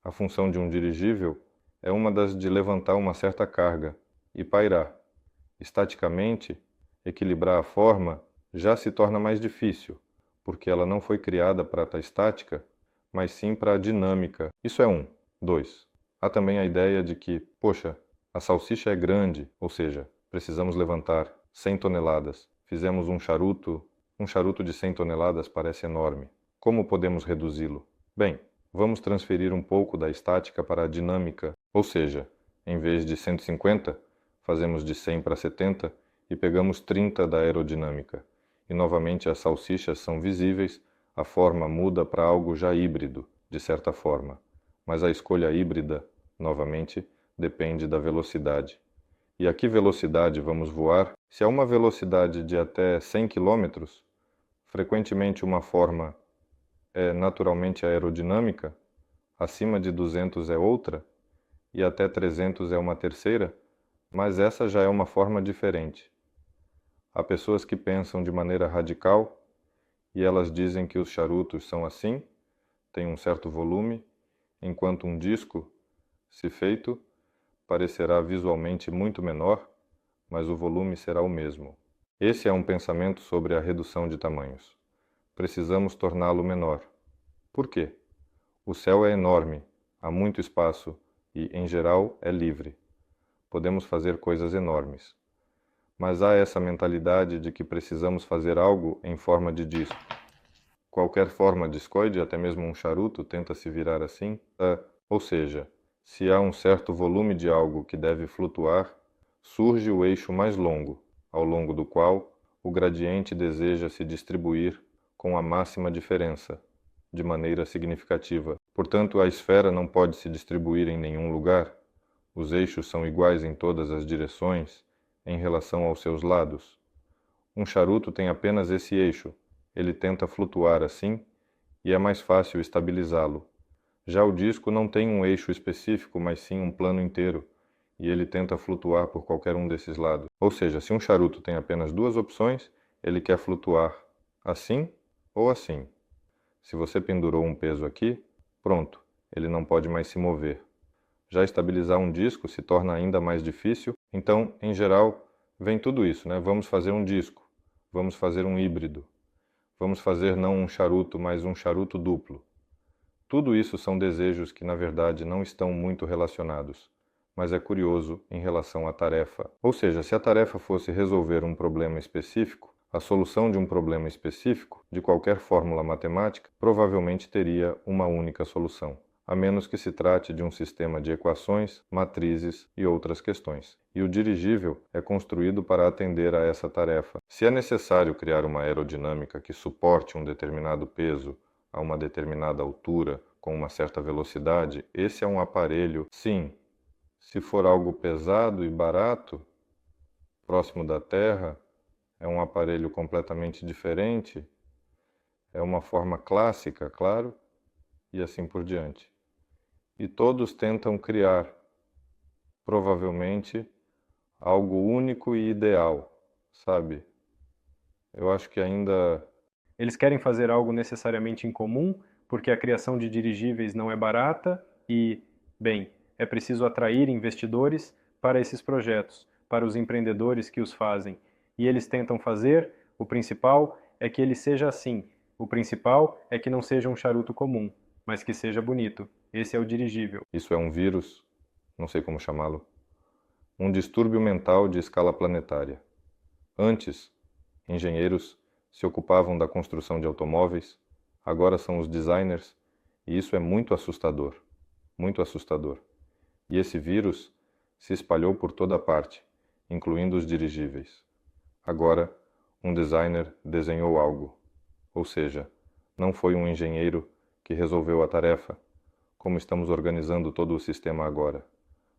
a função de um dirigível é uma das de levantar uma certa carga e pairar. Estaticamente, equilibrar a forma já se torna mais difícil, porque ela não foi criada para estar estática, mas sim para a dinâmica. Isso é um. 2. Há também a ideia de que, poxa, a salsicha é grande, ou seja, precisamos levantar 100 toneladas. Fizemos um charuto de 100 toneladas parece enorme. Como podemos reduzi-lo? Bem, vamos transferir um pouco da estática para a dinâmica, ou seja, em vez de 150, fazemos de 100 para 70 e pegamos 30 da aerodinâmica. E novamente as salsichas são visíveis, a forma muda para algo já híbrido, de certa forma. Mas a escolha híbrida, novamente, depende da velocidade. E a que velocidade vamos voar? Se há uma velocidade de até 100 km, frequentemente uma forma é naturalmente aerodinâmica, acima de 200 é outra, e até 300 é uma terceira, mas essa já é uma forma diferente. Há pessoas que pensam de maneira radical e elas dizem que os charutos são assim, têm um certo volume, enquanto um disco, se feito, parecerá visualmente muito menor, mas o volume será o mesmo. Esse é um pensamento sobre a redução de tamanhos. Precisamos torná-lo menor. Por quê? O céu é enorme, há muito espaço e, em geral, é livre. Podemos fazer coisas enormes. Mas há essa mentalidade de que precisamos fazer algo em forma de disco. Qualquer forma discoide, até mesmo um charuto, tenta se virar assim. Ou seja, se há um certo volume de algo que deve flutuar, surge o eixo mais longo, ao longo do qual o gradiente deseja se distribuir com a máxima diferença, de maneira significativa. Portanto, a esfera não pode se distribuir em nenhum lugar. Os eixos são iguais em todas as direções, em relação aos seus lados. Um charuto tem apenas esse eixo. Ele tenta flutuar assim, e é mais fácil estabilizá-lo. Já o disco não tem um eixo específico, mas sim um plano inteiro, e ele tenta flutuar por qualquer um desses lados. Ou seja, se um charuto tem apenas duas opções, ele quer flutuar assim ou assim. Se você pendurou um peso aqui, pronto, ele não pode mais se mover. Já estabilizar um disco se torna ainda mais difícil, então, em geral, vem tudo isso, né? Vamos fazer um disco, vamos fazer um híbrido, vamos fazer não um charuto, mas um charuto duplo. Tudo isso são desejos que, na verdade, não estão muito relacionados, mas é curioso em relação à tarefa. Ou seja, se a tarefa fosse resolver um problema específico, a solução de um problema específico, de qualquer fórmula matemática, provavelmente teria uma única solução, a menos que se trate de um sistema de equações, matrizes e outras questões. E o dirigível é construído para atender a essa tarefa. Se é necessário criar uma aerodinâmica que suporte um determinado peso a uma determinada altura, com uma certa velocidade, esse é um aparelho, sim. Se for algo pesado e barato, próximo da Terra, é um aparelho completamente diferente, é uma forma clássica, claro, e assim por diante. E todos tentam criar, provavelmente, algo único e ideal, sabe? Eu acho que ainda... Eles querem fazer algo necessariamente incomum, porque a criação de dirigíveis não é barata e, bem, é preciso atrair investidores para esses projetos, para os empreendedores que os fazem. E eles tentam fazer, o principal é que ele seja assim. O principal é que não seja um charuto comum, mas que seja bonito. Esse é o dirigível. Isso é um vírus, não sei como chamá-lo, um distúrbio mental de escala planetária. Antes, engenheiros se ocupavam da construção de automóveis, agora são os designers, e isso é muito assustador, muito assustador. E esse vírus se espalhou por toda parte, incluindo os dirigíveis. Agora, um designer desenhou algo, ou seja, não foi um engenheiro que resolveu a tarefa, como estamos organizando todo o sistema agora.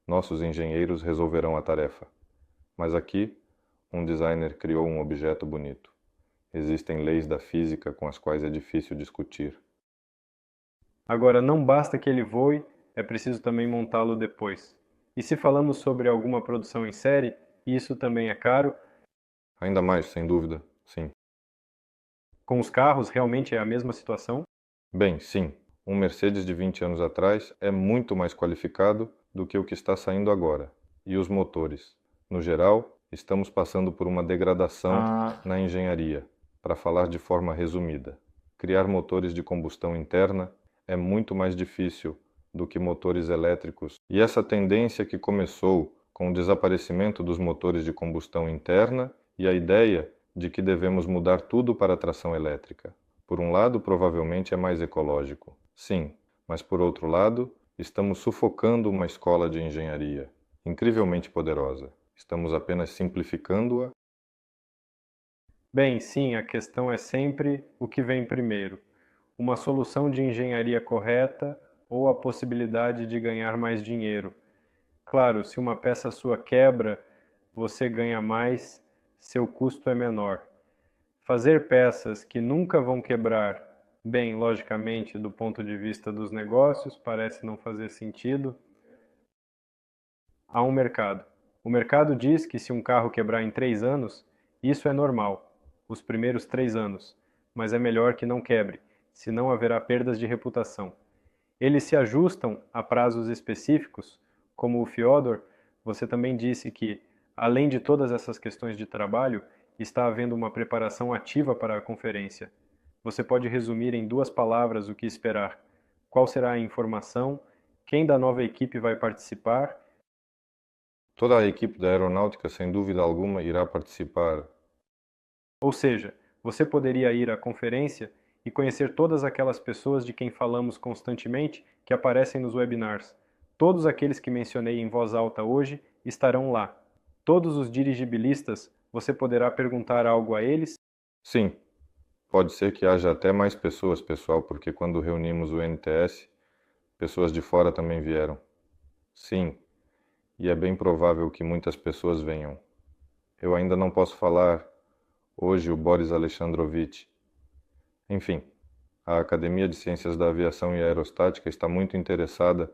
Nossos engenheiros resolverão a tarefa. Mas aqui, um designer criou um objeto bonito. Existem leis da física com as quais é difícil discutir. Agora, não basta que ele voe, é preciso também montá-lo depois. E se falamos sobre alguma produção em série, isso também é caro. Ainda mais, sem dúvida, sim. Com os carros, realmente é a mesma situação? Bem, sim. Um Mercedes de 20 anos atrás é muito mais qualificado do que o que está saindo agora. E os motores? No geral, estamos passando por uma degradação na engenharia. Para falar de forma resumida, criar motores de combustão interna é muito mais difícil do que motores elétricos. E essa tendência que começou com o desaparecimento dos motores de combustão interna e a ideia de que devemos mudar tudo para a tração elétrica. Por um lado, provavelmente é mais ecológico. Sim, mas por outro lado, estamos sufocando uma escola de engenharia, incrivelmente poderosa. Estamos apenas simplificando-a. Bem, sim, a questão é sempre o que vem primeiro: uma solução de engenharia correta ou a possibilidade de ganhar mais dinheiro. Claro, se uma peça sua quebra, você ganha mais, seu custo é menor. Fazer peças que nunca vão quebrar, bem, logicamente, do ponto de vista dos negócios, parece não fazer sentido. Há um mercado. O mercado diz que se um carro quebrar em 3 anos, isso é normal, os primeiros 3 anos, mas é melhor que não quebre, senão haverá perdas de reputação. Eles se ajustam a prazos específicos, como o Fyodor, você também disse que, além de todas essas questões de trabalho, está havendo uma preparação ativa para a conferência. Você pode resumir em 2 palavras o que esperar. Qual será a informação? Quem da nova equipe vai participar? Toda a equipe da aeronáutica, sem dúvida alguma, irá participar. Ou seja, você poderia ir à conferência e conhecer todas aquelas pessoas de quem falamos constantemente que aparecem nos webinars. Todos aqueles que mencionei em voz alta hoje estarão lá. Todos os dirigibilistas, você poderá perguntar algo a eles? Sim, pode ser que haja até mais pessoas, pessoal, porque quando reunimos o NTS, pessoas de fora também vieram. Sim, e é bem provável que muitas pessoas venham. Eu ainda não posso falar hoje o Boris Alexandrovich. Enfim, a Academia de Ciências da Aviação e Aerostática está muito interessada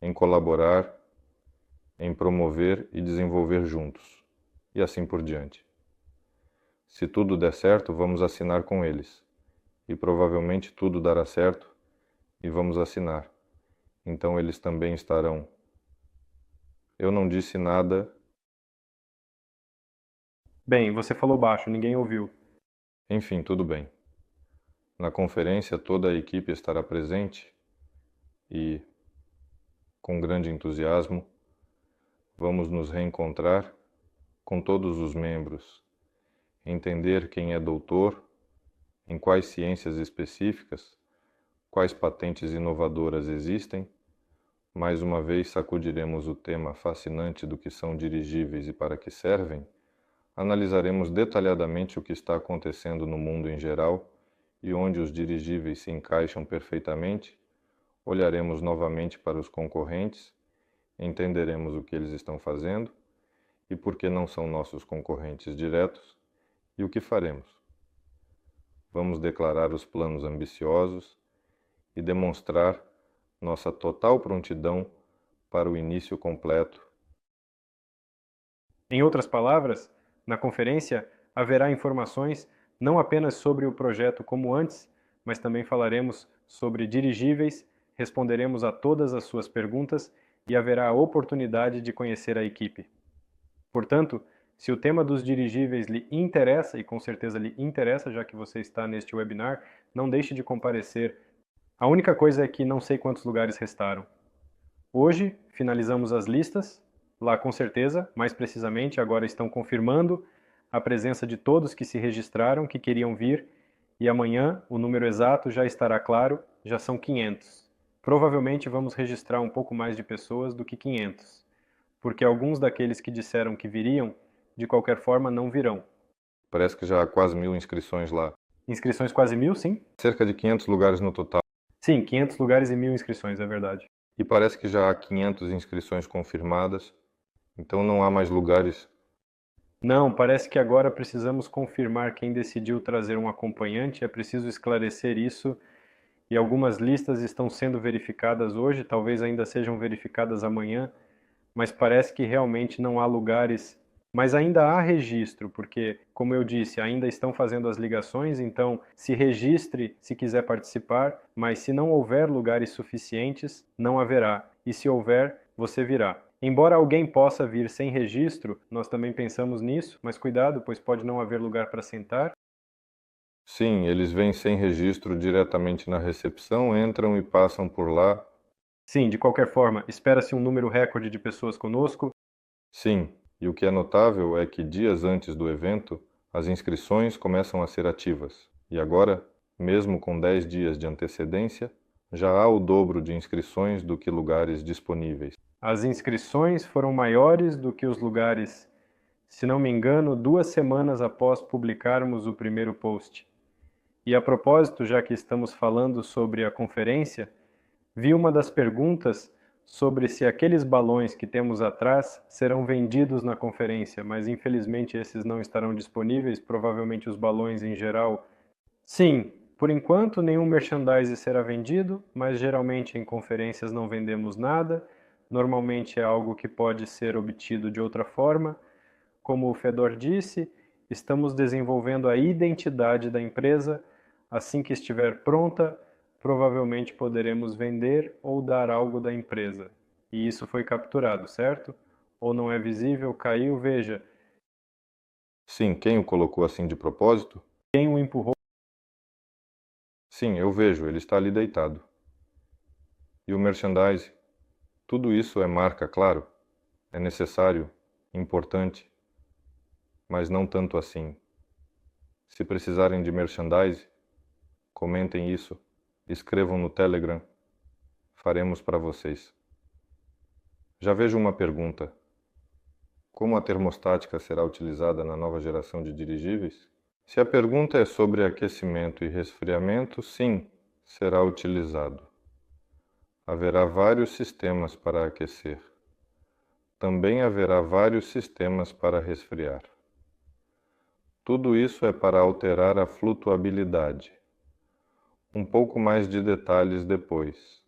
em colaborar, em promover e desenvolver juntos, e assim por diante. Se tudo der certo, vamos assinar com eles, e provavelmente tudo dará certo e vamos assinar. então eles também estarão. Eu não disse nada. Bem, você falou baixo, ninguém ouviu. Enfim, tudo bem. Na conferência, toda a equipe estará presente e, com grande entusiasmo, vamos nos reencontrar com todos os membros, entender quem é doutor, em quais ciências específicas, quais patentes inovadoras existem. Mais uma vez sacudiremos o tema fascinante do que são dirigíveis e para que servem. Analisaremos detalhadamente o que está acontecendo no mundo em geral e onde os dirigíveis se encaixam perfeitamente. Olharemos novamente para os concorrentes, entenderemos o que eles estão fazendo e por que não são nossos concorrentes diretos e o que faremos. Vamos declarar os planos ambiciosos e demonstrar nossa total prontidão para o início completo. Em outras palavras, na conferência haverá informações não apenas sobre o projeto como antes, mas também falaremos sobre dirigíveis, responderemos a todas as suas perguntas e haverá a oportunidade de conhecer a equipe. Portanto, se o tema dos dirigíveis lhe interessa, e com certeza lhe interessa, já que você está neste webinar, não deixe de comparecer. A única coisa é que não sei quantos lugares restaram. Hoje, finalizamos as listas. Lá, com certeza, mais precisamente, agora estão confirmando a presença de todos que se registraram, que queriam vir, e amanhã o número exato já estará claro, já são 500. Provavelmente vamos registrar um pouco mais de pessoas do que 500, porque alguns daqueles que disseram que viriam, de qualquer forma, não virão. Parece que já há quase 1000 inscrições lá. Inscrições quase 1000, sim? Cerca de 500 lugares no total. Sim, 500 lugares e 1000 inscrições, é verdade. E parece que já há 500 inscrições confirmadas, então não há mais lugares. Não, parece que agora precisamos confirmar quem decidiu trazer um acompanhante, é preciso esclarecer isso, e algumas listas estão sendo verificadas hoje, talvez ainda sejam verificadas amanhã, mas parece que realmente não há lugares. Mas ainda há registro, porque, como eu disse, ainda estão fazendo as ligações, então se registre se quiser participar, mas se não houver lugares suficientes, não haverá. E se houver, você virá. Embora alguém possa vir sem registro, nós também pensamos nisso, mas cuidado, pois pode não haver lugar para sentar. Sim, eles vêm sem registro diretamente na recepção, entram e passam por lá. Sim, de qualquer forma, espera-se um número recorde de pessoas conosco. Sim, e o que é notável é que dias antes do evento, as inscrições começam a ser ativas. E agora, mesmo com 10 dias de antecedência, já há o dobro de inscrições do que lugares disponíveis. As inscrições foram maiores do que os lugares, se não me engano, 2 semanas após publicarmos o primeiro post. E a propósito, já que estamos falando sobre a conferência, vi uma das perguntas sobre se aqueles balões que temos atrás serão vendidos na conferência, mas infelizmente esses não estarão disponíveis, provavelmente os balões em geral. Sim, por enquanto nenhum merchandise será vendido, mas geralmente em conferências não vendemos nada, normalmente é algo que pode ser obtido de outra forma. Como o Fedor disse, estamos desenvolvendo a identidade da empresa. Assim que estiver pronta, provavelmente poderemos vender ou dar algo da empresa. E isso foi capturado, certo? Ou não é visível, caiu, veja. Sim, quem o colocou assim de propósito? Quem o empurrou? Sim, eu vejo, ele está ali deitado. E o merchandise? Tudo isso é marca, claro. É necessário, importante, mas não tanto assim. Se precisarem de merchandise, comentem isso, escrevam no Telegram, faremos para vocês. Já vejo uma pergunta. Como a termostática será utilizada na nova geração de dirigíveis? Se a pergunta é sobre aquecimento e resfriamento, sim, será utilizado. Haverá vários sistemas para aquecer. Também haverá vários sistemas para resfriar. Tudo isso é para alterar a flutuabilidade. Um pouco mais de detalhes depois.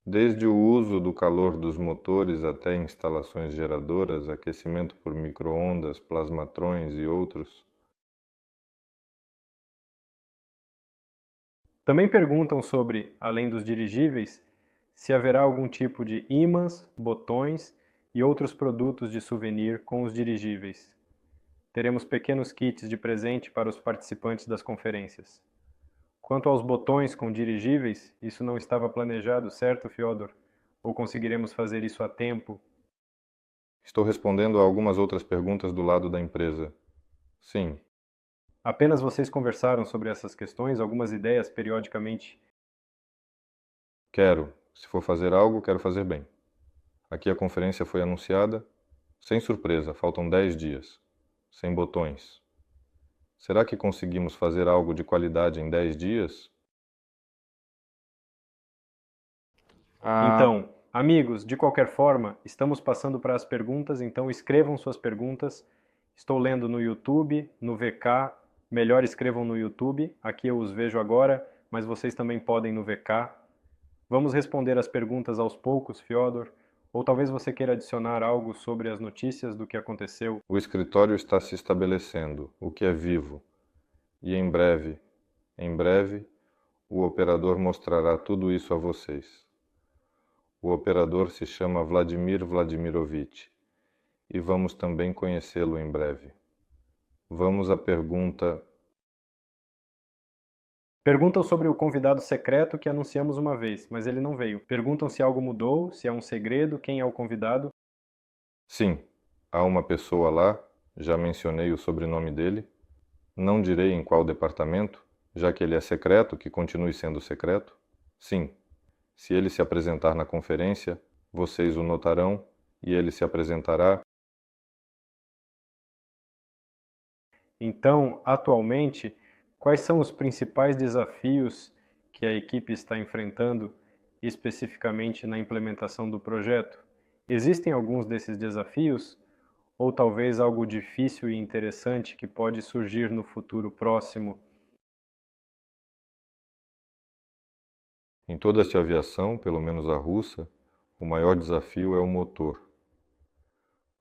Desde o uso do calor dos motores até instalações geradoras, aquecimento por micro-ondas, plasmatrões e outros. Também perguntam sobre, além dos dirigíveis, se haverá algum tipo de ímãs, botões e outros produtos de souvenir com os dirigíveis. Teremos pequenos kits de presente para os participantes das conferências. Quanto aos botões com dirigíveis, isso não estava planejado, certo, Fyodor? Ou conseguiremos fazer isso a tempo? Estou respondendo a algumas outras perguntas do lado da empresa. Sim, Apenas vocês conversaram sobre essas questões, algumas ideias periodicamente. quero. Se for fazer algo, quero fazer bem. Aqui a conferência foi anunciada. Sem surpresa, faltam 10 dias. Sem botões. Será que conseguimos fazer algo de qualidade em 10 dias? Então, amigos, de qualquer forma, estamos passando para as perguntas, então escrevam suas perguntas. Estou lendo no YouTube, no VK. Melhor escrevam no YouTube. Aqui eu os vejo agora, mas vocês também podem no VK. Vamos responder as perguntas aos poucos, Fyodor. Ou talvez você queira adicionar algo sobre as notícias do que aconteceu. O escritório está se estabelecendo, o que é vivo. E em breve, o operador mostrará tudo isso a vocês. O operador se chama Vladimir Vladimirovich e vamos também conhecê-lo em breve. Vamos à pergunta. Perguntam sobre o convidado secreto que anunciamos uma vez, mas ele não veio. Perguntam se algo mudou, se é um segredo, quem é o convidado. Sim, há uma pessoa lá, já mencionei o sobrenome dele. Não direi em qual departamento, já que ele é secreto, que continue sendo secreto. Sim, se ele se apresentar na conferência, vocês o notarão e ele se apresentará. Então, atualmente, quais são os principais desafios que a equipe está enfrentando, especificamente na implementação do projeto? Existem alguns desses desafios? Ou talvez algo difícil e interessante que pode surgir no futuro próximo? Em toda esta aviação, pelo menos a russa, o maior desafio é o motor.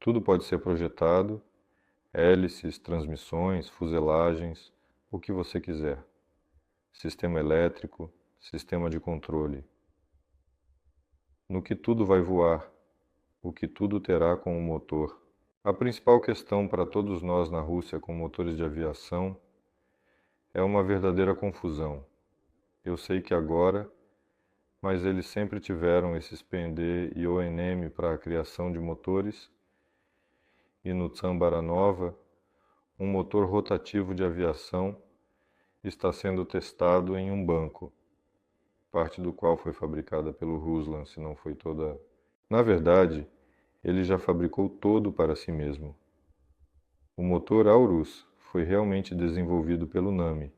Tudo pode ser projetado, hélices, transmissões, fuselagens, o que você quiser. Sistema elétrico, sistema de controle. No que tudo vai voar, o que tudo terá com o motor. A principal questão para todos nós na Rússia com motores de aviação é uma verdadeira confusão. Eu sei que agora, mas eles sempre tiveram esses PND e ONM para a criação de motores, e no Tsam-Baranova, um motor rotativo de aviação está sendo testado em um banco, parte do qual foi fabricada pelo Ruslan, se não foi toda. Na verdade, ele já fabricou todo para si mesmo. O motor Aurus foi realmente desenvolvido pelo NAMI,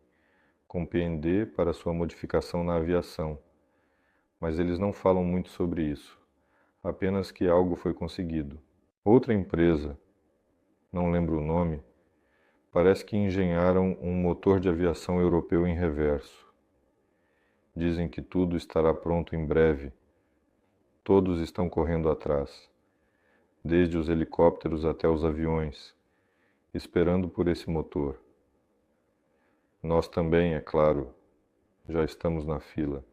com PND para sua modificação na aviação, mas eles não falam muito sobre isso, apenas que algo foi conseguido. Outra empresa, não lembro o nome, parece que engenharam um motor de aviação europeu em reverso. Dizem que tudo estará pronto em breve. Todos estão correndo atrás, desde os helicópteros até os aviões, esperando por esse motor. Nós também, é claro, já estamos na fila.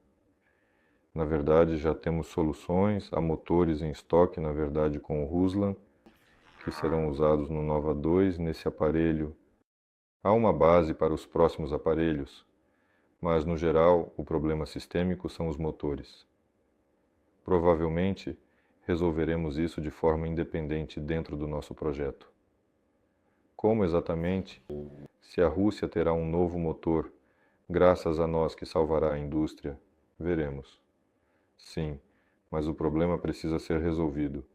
Na verdade, já temos soluções, há motores em estoque, na verdade, com o Ruslan, que serão usados no Nova 2, nesse aparelho. Há uma base para os próximos aparelhos, mas, no geral, o problema sistêmico são os motores. Provavelmente, resolveremos isso de forma independente dentro do nosso projeto. Como exatamente? Se a Rússia terá um novo motor, graças a nós que salvará a indústria, veremos. Sim, mas o problema precisa ser resolvido.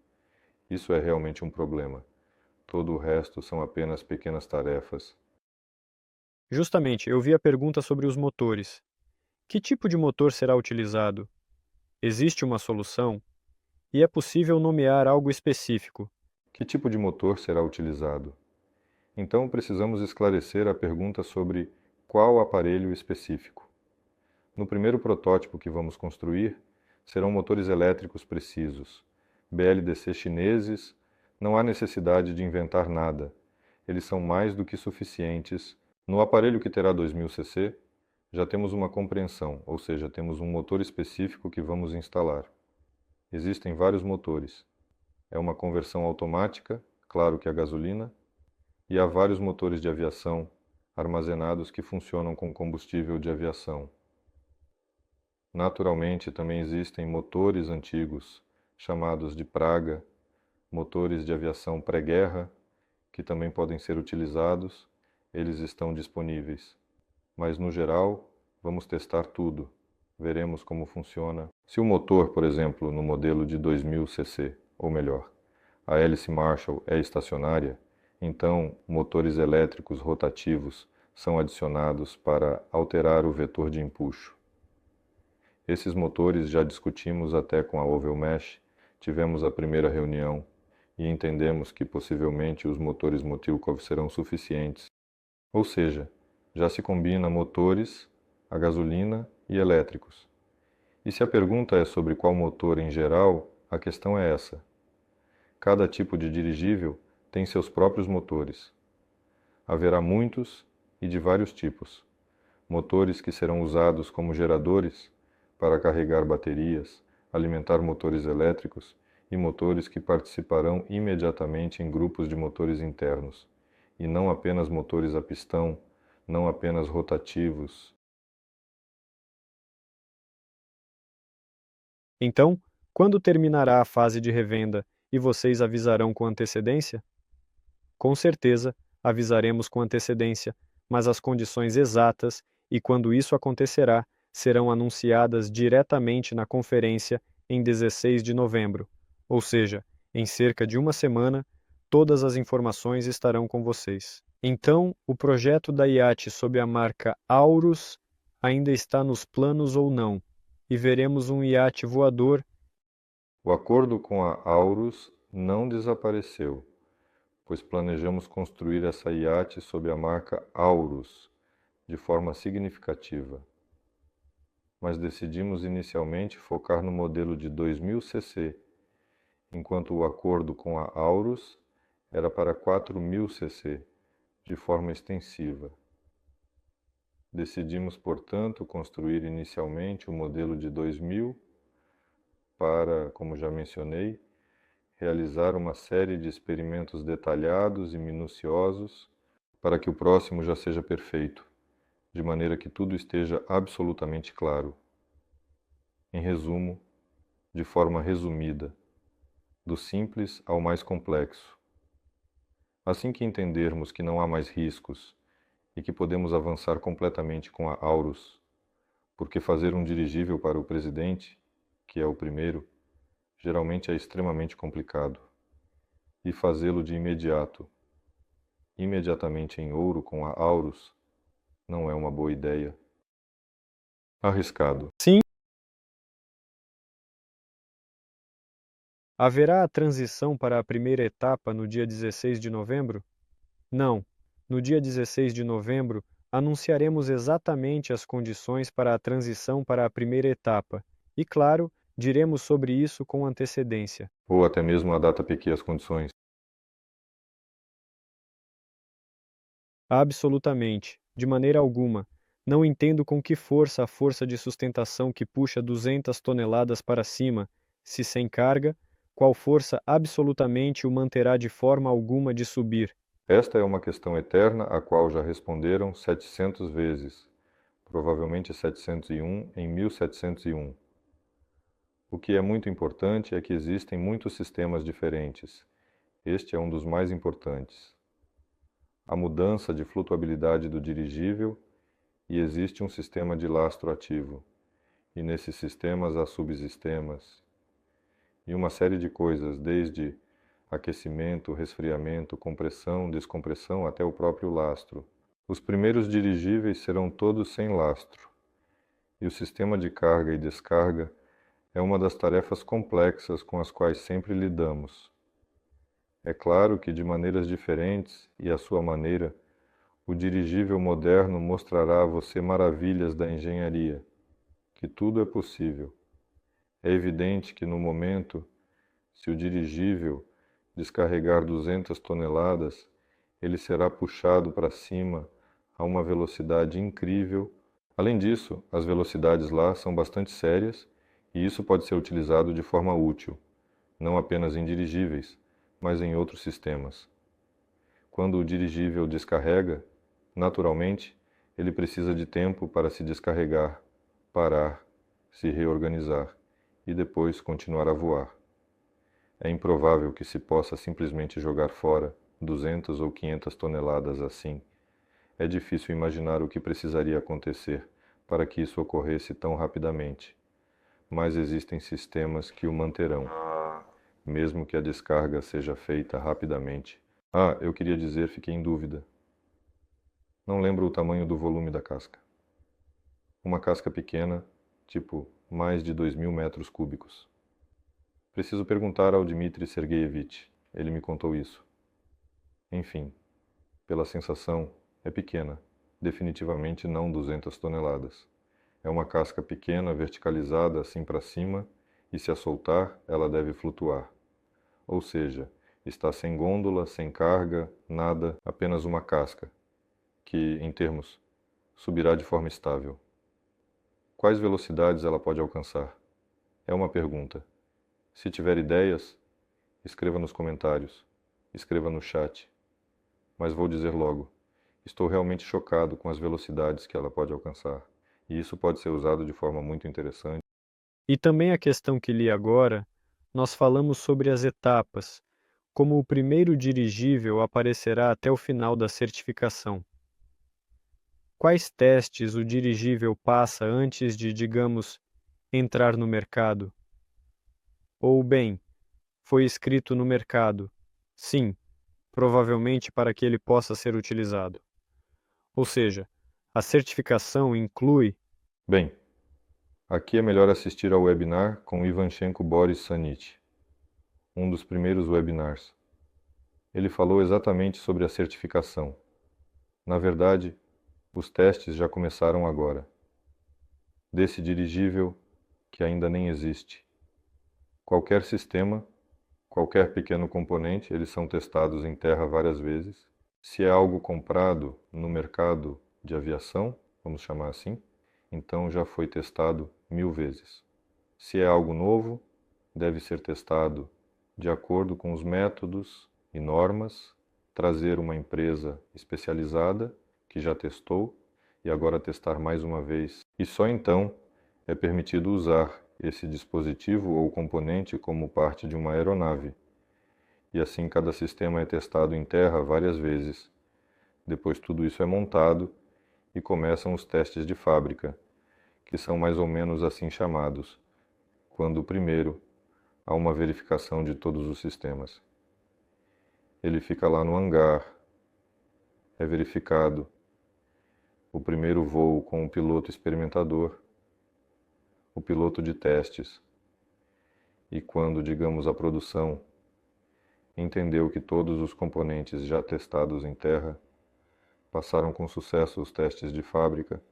Isso é realmente um problema. Todo o resto são apenas pequenas tarefas. Justamente, eu vi a pergunta sobre os motores. Que tipo de motor será utilizado? Existe uma solução? E é possível nomear algo específico? Que tipo de motor será utilizado? Então precisamos esclarecer a pergunta sobre qual aparelho específico. No primeiro protótipo que vamos construir, serão motores elétricos precisos, BLDC chineses, não há necessidade de inventar nada. Eles são mais do que suficientes. No aparelho que terá 2000 cc, já temos uma compreensão, ou seja, temos um motor específico que vamos instalar. Existem vários motores. É uma conversão automática, claro que a gasolina, e há vários motores de aviação armazenados que funcionam com combustível de aviação. Naturalmente, também existem motores antigos, chamados de praga, motores de aviação pré-guerra, que também podem ser utilizados, eles estão disponíveis. Mas, no geral, vamos testar tudo. Veremos como funciona. Se o motor, por exemplo, no modelo de 2000 cc, ou melhor, a hélice Marshall é estacionária, então motores elétricos rotativos são adicionados para alterar o vetor de empuxo. Esses motores já discutimos até com a Oval Mesh, tivemos a primeira reunião e entendemos que possivelmente os motores Motilkov serão suficientes. Ou seja, já se combina motores, a gasolina e elétricos. E se a pergunta é sobre qual motor em geral, a questão é essa. Cada tipo de dirigível tem seus próprios motores. Haverá muitos e de vários tipos. Motores que serão usados como geradores para carregar baterias, alimentar motores elétricos e motores que participarão imediatamente em grupos de motores internos, e não apenas motores a pistão, não apenas rotativos. Então, quando terminará a fase de revenda e vocês avisarão com antecedência? Com certeza, avisaremos com antecedência, mas as condições exatas e quando isso acontecerá serão anunciadas diretamente na conferência em 16 de novembro, ou seja, em cerca de uma semana, todas as informações estarão com vocês. Então, o projeto da iate sob a marca Aurus ainda está nos planos ou não, e veremos um iate voador. O acordo com a Aurus não desapareceu, pois planejamos construir essa iate sob a marca Aurus de forma significativa. Mas decidimos inicialmente focar no modelo de 2000 cc, enquanto o acordo com a Aurus era para 4000 cc, de forma extensiva. Decidimos, portanto, construir inicialmente o modelo de 2000 para, como já mencionei, realizar uma série de experimentos detalhados e minuciosos para que o próximo já seja perfeito, de maneira que tudo esteja absolutamente claro. Em resumo, de forma resumida, do simples ao mais complexo. Assim que entendermos que não há mais riscos e que podemos avançar completamente com a Aurus, porque fazer um dirigível para o presidente, que é o primeiro, geralmente é extremamente complicado, e fazê-lo de imediato, imediatamente em ouro com a Aurus, não é uma boa ideia. Arriscado. Sim. Haverá a transição para a primeira etapa no dia 16 de novembro? Não. No dia 16 de novembro, anunciaremos exatamente as condições para a transição para a primeira etapa e, claro, diremos sobre isso com antecedência. Ou até mesmo a data pequi as condições. Absolutamente. De maneira alguma. Não entendo com que força a força de sustentação que puxa 200 toneladas para cima, se sem carga, qual força absolutamente o manterá de forma alguma de subir. Esta é uma questão eterna a qual já responderam 700 vezes, provavelmente 701 em 1701. O que é muito importante é que existem muitos sistemas diferentes. Este é um dos mais importantes. A mudança de flutuabilidade do dirigível e existe um sistema de lastro ativo. E nesses sistemas há subsistemas e uma série de coisas, desde aquecimento, resfriamento, compressão, descompressão até o próprio lastro. Os primeiros dirigíveis serão todos sem lastro, e o sistema de carga e descarga é uma das tarefas complexas com as quais sempre lidamos. É claro que de maneiras diferentes e à sua maneira, o dirigível moderno mostrará a você maravilhas da engenharia, que tudo é possível. É evidente que no momento, se o dirigível descarregar 200 toneladas, ele será puxado para cima a uma velocidade incrível. Além disso, as velocidades lá são bastante sérias E isso pode ser utilizado de forma útil, não apenas em dirigíveis, mas em outros sistemas. Quando o dirigível descarrega, naturalmente, ele precisa de tempo para se descarregar, parar, se reorganizar e depois continuar a voar. É improvável que se possa simplesmente jogar fora 200 ou 500 toneladas assim. É difícil imaginar o que precisaria acontecer para que isso ocorresse tão rapidamente. Mas existem sistemas que o manterão, mesmo que a descarga seja feita rapidamente. Ah, eu queria dizer, fiquei em dúvida. Não lembro o tamanho do volume da casca. Uma casca pequena, tipo mais de 2.000 metros cúbicos. Preciso perguntar ao Dmitry Sergeyevich. Ele me contou isso. Enfim, pela sensação, é pequena. Definitivamente não 200 toneladas. É uma casca pequena, verticalizada assim para cima, e se a soltar, ela deve flutuar. Ou seja, está sem gôndola, sem carga, nada, apenas uma casca, que, em termos, subirá de forma estável. Quais velocidades ela pode alcançar? É uma pergunta. Se tiver ideias, escreva nos comentários, escreva no chat. Mas vou dizer logo, estou realmente chocado com as velocidades que ela pode alcançar. E isso pode ser usado de forma muito interessante. E também a questão que li agora, nós falamos sobre as etapas, como o primeiro dirigível aparecerá até o final da certificação. Quais testes o dirigível passa antes de, digamos, entrar no mercado? Ou, bem, foi escrito no mercado, sim, provavelmente para que ele possa ser utilizado. Ou seja, a certificação inclui. Bem, aqui é melhor assistir ao webinar com Ivanchenko Boris Sanich, um dos primeiros webinars. Ele falou exatamente sobre a certificação. Na verdade, os testes já começaram agora. Desse dirigível que ainda nem existe. Qualquer sistema, qualquer pequeno componente, eles são testados em terra várias vezes. Se é algo comprado no mercado de aviação, vamos chamar assim, então já foi testado 1000 vezes. Se é algo novo, deve ser testado de acordo com os métodos e normas, trazer uma empresa especializada que já testou e agora testar mais uma vez. E só então é permitido usar esse dispositivo ou componente como parte de uma aeronave. E assim cada sistema é testado em terra várias vezes. Depois tudo isso é montado e começam os testes de fábrica, que são mais ou menos assim chamados, quando primeiro há uma verificação de todos os sistemas. Ele fica lá no hangar, é verificado o primeiro voo com o piloto experimentador, o piloto de testes, e quando, digamos, a produção entendeu que todos os componentes já testados em terra passaram com sucesso os testes de fábrica.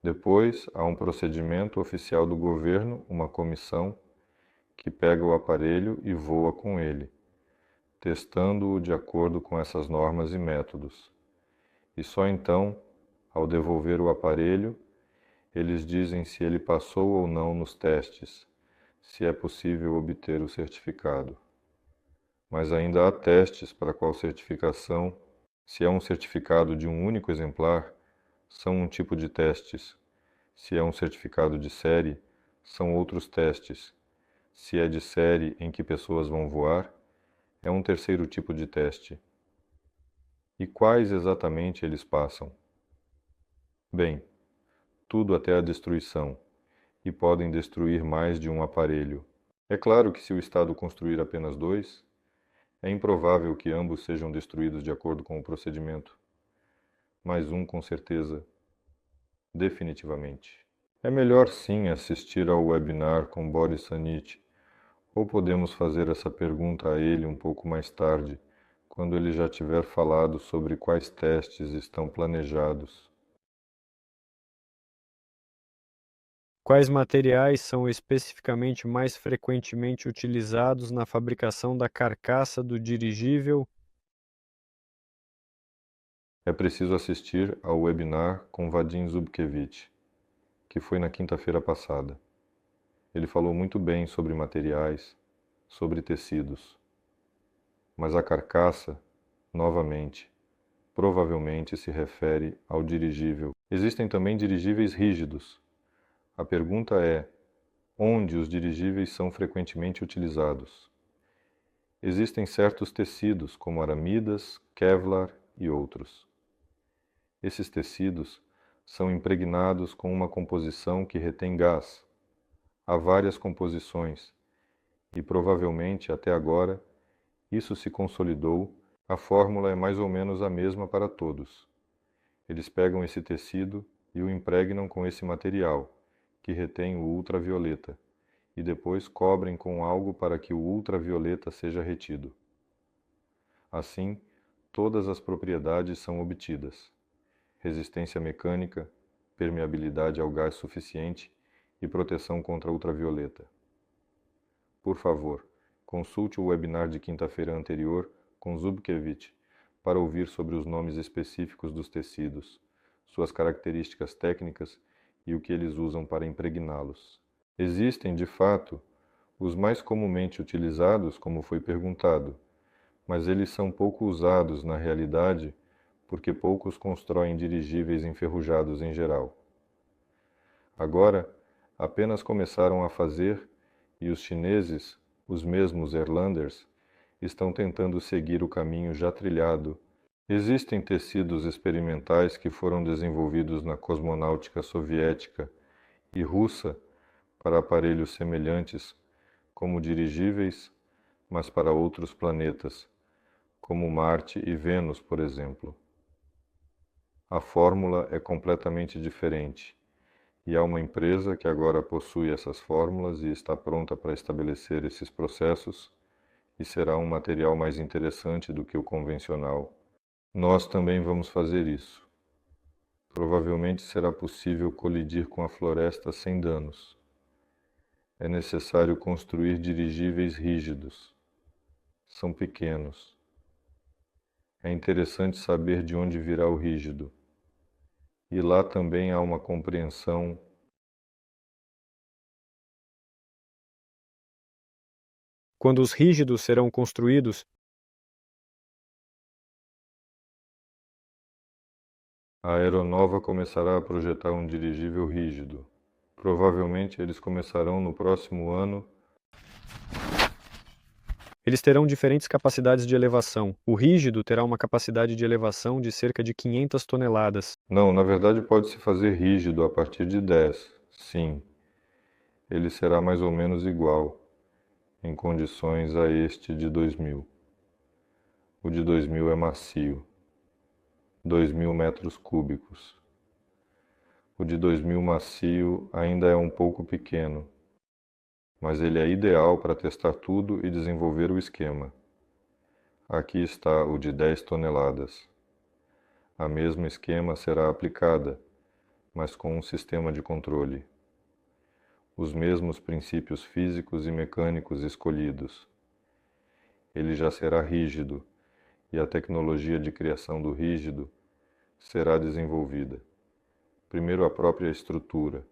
Depois, há um procedimento oficial do governo, uma comissão, que pega o aparelho e voa com ele, testando-o de acordo com essas normas e métodos. E só então, ao devolver o aparelho, eles dizem se ele passou ou não nos testes, se é possível obter o certificado. Mas ainda há testes para qual certificação, se é um certificado de um único exemplar, são um tipo de testes. Se é um certificado de série, são outros testes. Se é de série em que pessoas vão voar, é um terceiro tipo de teste. E quais exatamente eles passam? Bem, tudo até a destruição, e podem destruir mais de um aparelho. É claro que se o Estado construir apenas dois, é improvável que ambos sejam destruídos de acordo com o procedimento. Mas um com certeza, definitivamente. É melhor sim assistir ao webinar com Boris Sanich, ou podemos fazer essa pergunta a ele um pouco mais tarde, quando ele já tiver falado sobre quais testes estão planejados. Quais materiais são especificamente mais frequentemente utilizados na fabricação da carcaça do dirigível? É preciso assistir ao webinar com Vadim Zubkevich, que foi na quinta-feira passada. Ele falou muito bem sobre materiais, sobre tecidos. Mas a carcaça, novamente, provavelmente se refere ao dirigível. Existem também dirigíveis rígidos. A pergunta é: onde os dirigíveis são frequentemente utilizados? Existem certos tecidos, como aramidas, Kevlar e outros. Esses tecidos são impregnados com uma composição que retém gás. Há várias composições, e provavelmente, até agora, isso se consolidou. A fórmula é mais ou menos a mesma para todos. Eles pegam esse tecido e o impregnam com esse material, que retém o ultravioleta, e depois cobrem com algo para que o ultravioleta seja retido. Assim, todas as propriedades são obtidas: resistência mecânica, permeabilidade ao gás suficiente e proteção contra ultravioleta. Por favor, consulte o webinar de quinta-feira anterior com Zubkevich para ouvir sobre os nomes específicos dos tecidos, suas características técnicas e o que eles usam para impregná-los. Existem, de fato, os mais comumente utilizados, como foi perguntado, mas eles são pouco usados na realidade porque poucos constroem dirigíveis enferrujados em geral. Agora, apenas começaram a fazer e os chineses, os mesmos Erlanders, estão tentando seguir o caminho já trilhado. Existem tecidos experimentais que foram desenvolvidos na cosmonáutica soviética e russa para aparelhos semelhantes, como dirigíveis, mas para outros planetas, como Marte e Vênus, por exemplo. A fórmula é completamente diferente, e há uma empresa que agora possui essas fórmulas e está pronta para estabelecer esses processos, e será um material mais interessante do que o convencional. Nós também vamos fazer isso. Provavelmente será possível colidir com a floresta sem danos. É necessário construir dirigíveis rígidos. São pequenos. É interessante saber de onde virá o rígido. E lá também há uma compreensão. Quando os rígidos serão construídos, A aeronova começará a projetar um dirigível rígido. Provavelmente eles começarão no próximo ano. eles terão diferentes capacidades de elevação. O rígido terá uma capacidade de elevação de cerca de 500 toneladas. Não, na verdade pode-se fazer rígido a partir de 10. Sim, ele será mais ou menos igual, em condições a este de 2000. O de 2000 é macio, 2000 metros cúbicos. O de 2000 macio ainda é um pouco pequeno, mas ele é ideal para testar tudo e desenvolver o esquema. Aqui está o de 10 toneladas. A mesma esquema será aplicada, mas com um sistema de controle. Os mesmos princípios físicos e mecânicos escolhidos. Ele já será rígido, e a tecnologia de criação do rígido será desenvolvida. Primeiro a própria estrutura,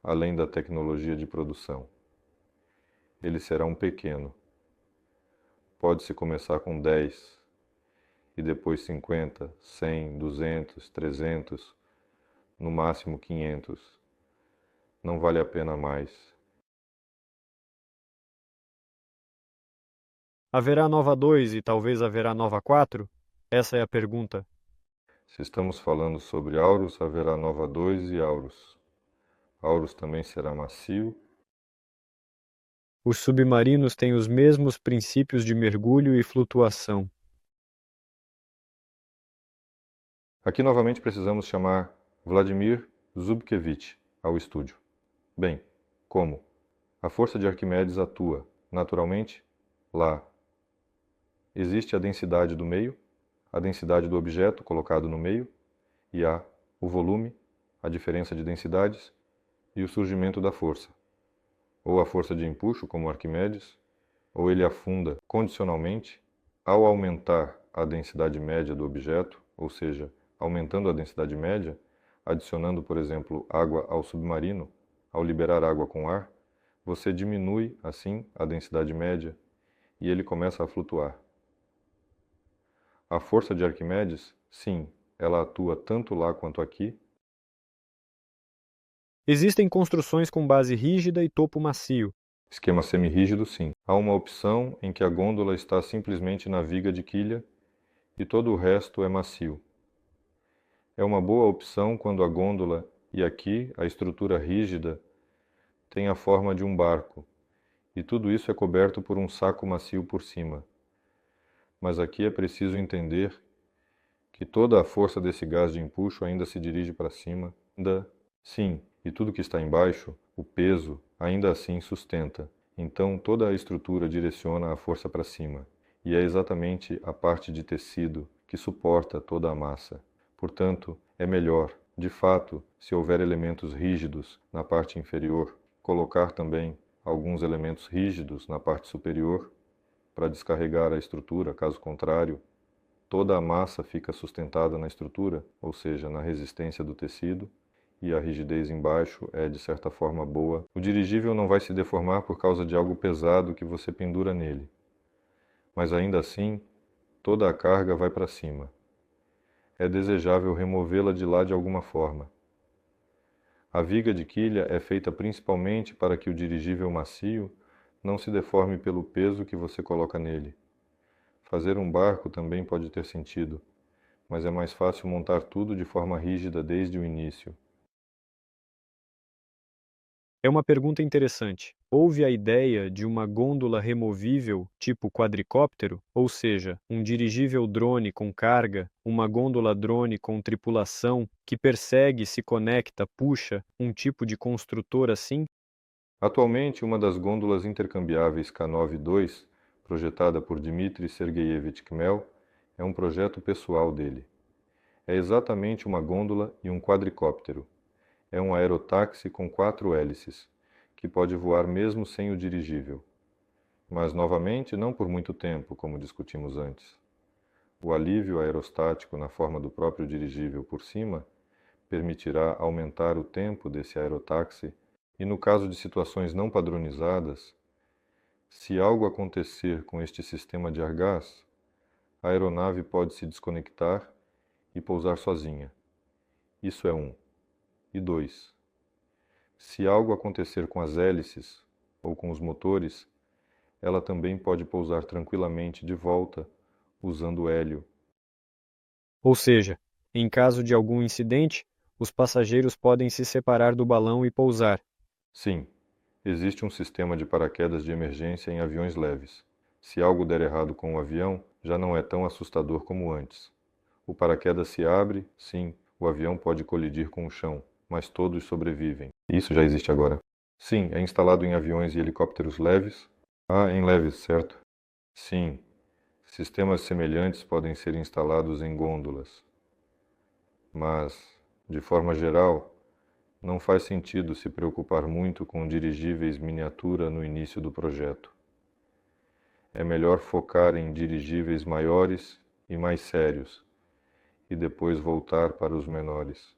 além da tecnologia de produção. Ele será um pequeno. Pode-se começar com 10, e depois 50, 100, 200, 300, no máximo 500. Não vale a pena mais. Haverá Nova 2 e talvez haverá Nova 4? Essa é a pergunta. Se estamos falando sobre Aurus, haverá Nova 2 e Aurus. Aurus também será macio. Os submarinos têm os mesmos princípios de mergulho e flutuação. Aqui novamente precisamos chamar Vladimir Zubkevich ao estúdio. Bem, como? A força de Arquimedes atua, naturalmente, lá. Existe a densidade do meio, a densidade do objeto colocado no meio, e há o volume, a diferença de densidades e o surgimento da força. Ou a força de empuxo, como Arquimedes, ou ele afunda condicionalmente ao aumentar a densidade média do objeto, ou seja, aumentando a densidade média, adicionando, por exemplo, água ao submarino, ao liberar água com ar, Você diminui, assim, a densidade média e ele começa a flutuar. A força de Arquimedes, sim, ela atua tanto lá quanto aqui. Existem construções com base rígida e topo macio. Esquema semirrígido, sim. Há uma opção em que a gôndola está simplesmente na viga de quilha e todo o resto é macio. É uma boa opção quando a gôndola e aqui a estrutura rígida tem a forma de um barco e tudo isso é coberto por um saco macio por cima. Mas aqui é preciso entender que toda a força desse gás de empuxo ainda se dirige para cima, sim, e tudo que está embaixo, o peso, ainda assim sustenta. Então toda a estrutura direciona a força para cima, e é exatamente a parte de tecido que suporta toda a massa. Portanto, é melhor, de fato, se houver elementos rígidos na parte inferior, colocar também alguns elementos rígidos na parte superior para descarregar a estrutura, caso contrário, toda a massa fica sustentada na estrutura, ou seja, na resistência do tecido, e a rigidez embaixo é de certa forma boa. O dirigível não vai se deformar por causa de algo pesado que você pendura nele, mas ainda assim, toda a carga vai para cima. É desejável removê-la de lá de alguma forma. A viga de quilha é feita principalmente para que o dirigível macio não se deforme pelo peso que você coloca nele. Fazer um barco também pode ter sentido, mas é mais fácil montar tudo de forma rígida desde o início. É uma pergunta interessante. Houve a ideia de uma gôndola removível, tipo quadricóptero, ou seja, um dirigível drone com carga, uma gôndola drone com tripulação, que persegue, se conecta, puxa, um tipo de construtor assim? Atualmente, uma das gôndolas intercambiáveis K9-2, projetada por Dmitry Sergeyevich Kmel, é um projeto pessoal dele. É exatamente uma gôndola e um quadricóptero. É um aerotáxi com 4 hélices, que pode voar mesmo sem o dirigível. Mas, novamente, não por muito tempo, como discutimos antes. O alívio aerostático na forma do próprio dirigível por cima permitirá aumentar o tempo desse aerotáxi e, no caso de situações não padronizadas, se algo acontecer com este sistema de ar-gás, a aeronave pode se desconectar e pousar sozinha. Isso é um. E dois, se algo acontecer com as hélices ou com os motores, ela também pode pousar tranquilamente de volta usando hélio. Ou seja, em caso de algum incidente, os passageiros podem se separar do balão e pousar. Sim, existe um sistema de paraquedas de emergência em aviões leves. Se algo der errado com o avião, já não é tão assustador como antes. O paraquedas se abre, sim, o avião pode colidir com o chão, mas todos sobrevivem. Isso já existe agora. Sim, é instalado em aviões e helicópteros leves. Ah, em leves, certo? Sim, sistemas semelhantes podem ser instalados em gôndolas. Mas, de forma geral, não faz sentido se preocupar muito com dirigíveis miniatura no início do projeto. É melhor focar em dirigíveis maiores e mais sérios, e depois voltar para os menores,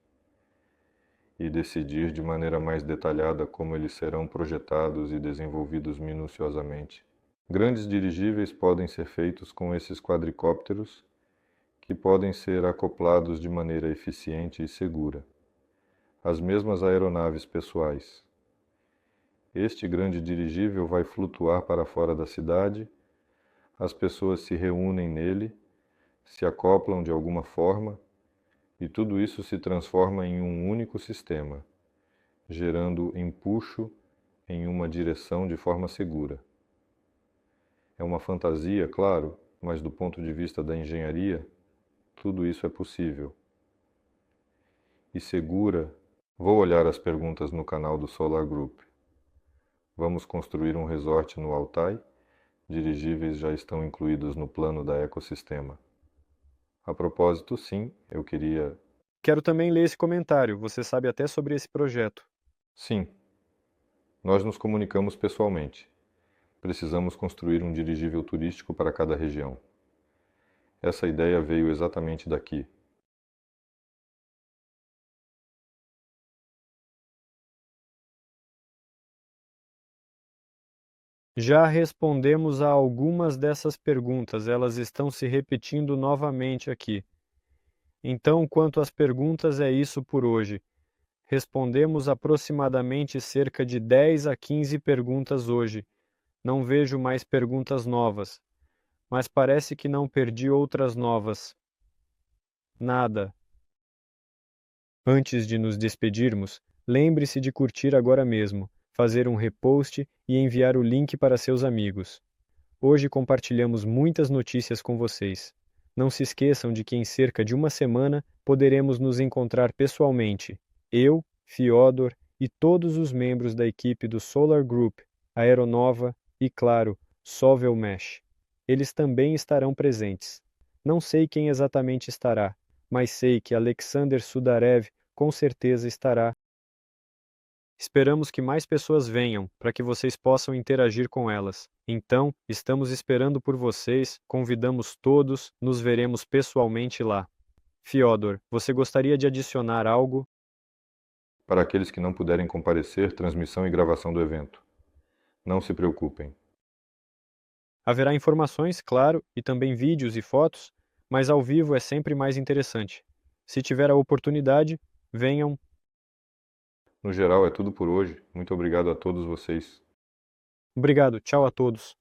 e decidir de maneira mais detalhada como eles serão projetados e desenvolvidos minuciosamente. Grandes dirigíveis podem ser feitos com esses quadricópteros, que podem ser acoplados de maneira eficiente e segura. As mesmas aeronaves pessoais. Este grande dirigível vai flutuar para fora da cidade, as pessoas se reúnem nele, se acoplam de alguma forma, e tudo isso se transforma em um único sistema, gerando empuxo em uma direção de forma segura. É uma fantasia, claro, mas do ponto de vista da engenharia, tudo isso é possível. E segura, vou olhar as perguntas no canal do Solar Group. Vamos construir um resort no Altai? Dirigíveis já estão incluídos no plano da ecossistema. A propósito, sim, eu queria... Quero também ler esse comentário, você sabe até sobre esse projeto. Sim, nós nos comunicamos pessoalmente. Precisamos construir um dirigível turístico para cada região. Essa ideia veio exatamente daqui. Já respondemos a algumas dessas perguntas, elas estão se repetindo novamente aqui. Então, quanto às perguntas, é isso por hoje. Respondemos aproximadamente cerca de 10 a 15 perguntas hoje. Não vejo mais perguntas novas, mas parece que não perdi outras novas. Nada. Antes de nos despedirmos, lembre-se de curtir agora mesmo, fazer um repost e enviar o link para seus amigos. Hoje compartilhamos muitas notícias com vocês. Não se esqueçam de que em cerca de uma semana poderemos nos encontrar pessoalmente. Eu, Fiodor e todos os membros da equipe do Solar Group, Aeronova e, claro, Sovel Mesh. Eles também estarão presentes. Não sei quem exatamente estará, mas sei que Alexander Sudarev com certeza estará. Esperamos que mais pessoas venham, para que vocês possam interagir com elas. Então, estamos esperando por vocês, convidamos todos, nos veremos pessoalmente lá. Fiodor, você gostaria de adicionar algo? Para aqueles que não puderem comparecer, transmissão e gravação do evento. Não se preocupem. Haverá informações, claro, e também vídeos e fotos, mas ao vivo é sempre mais interessante. Se tiver a oportunidade, venham. No geral, é tudo por hoje. Muito obrigado a todos vocês. Obrigado, tchau a todos.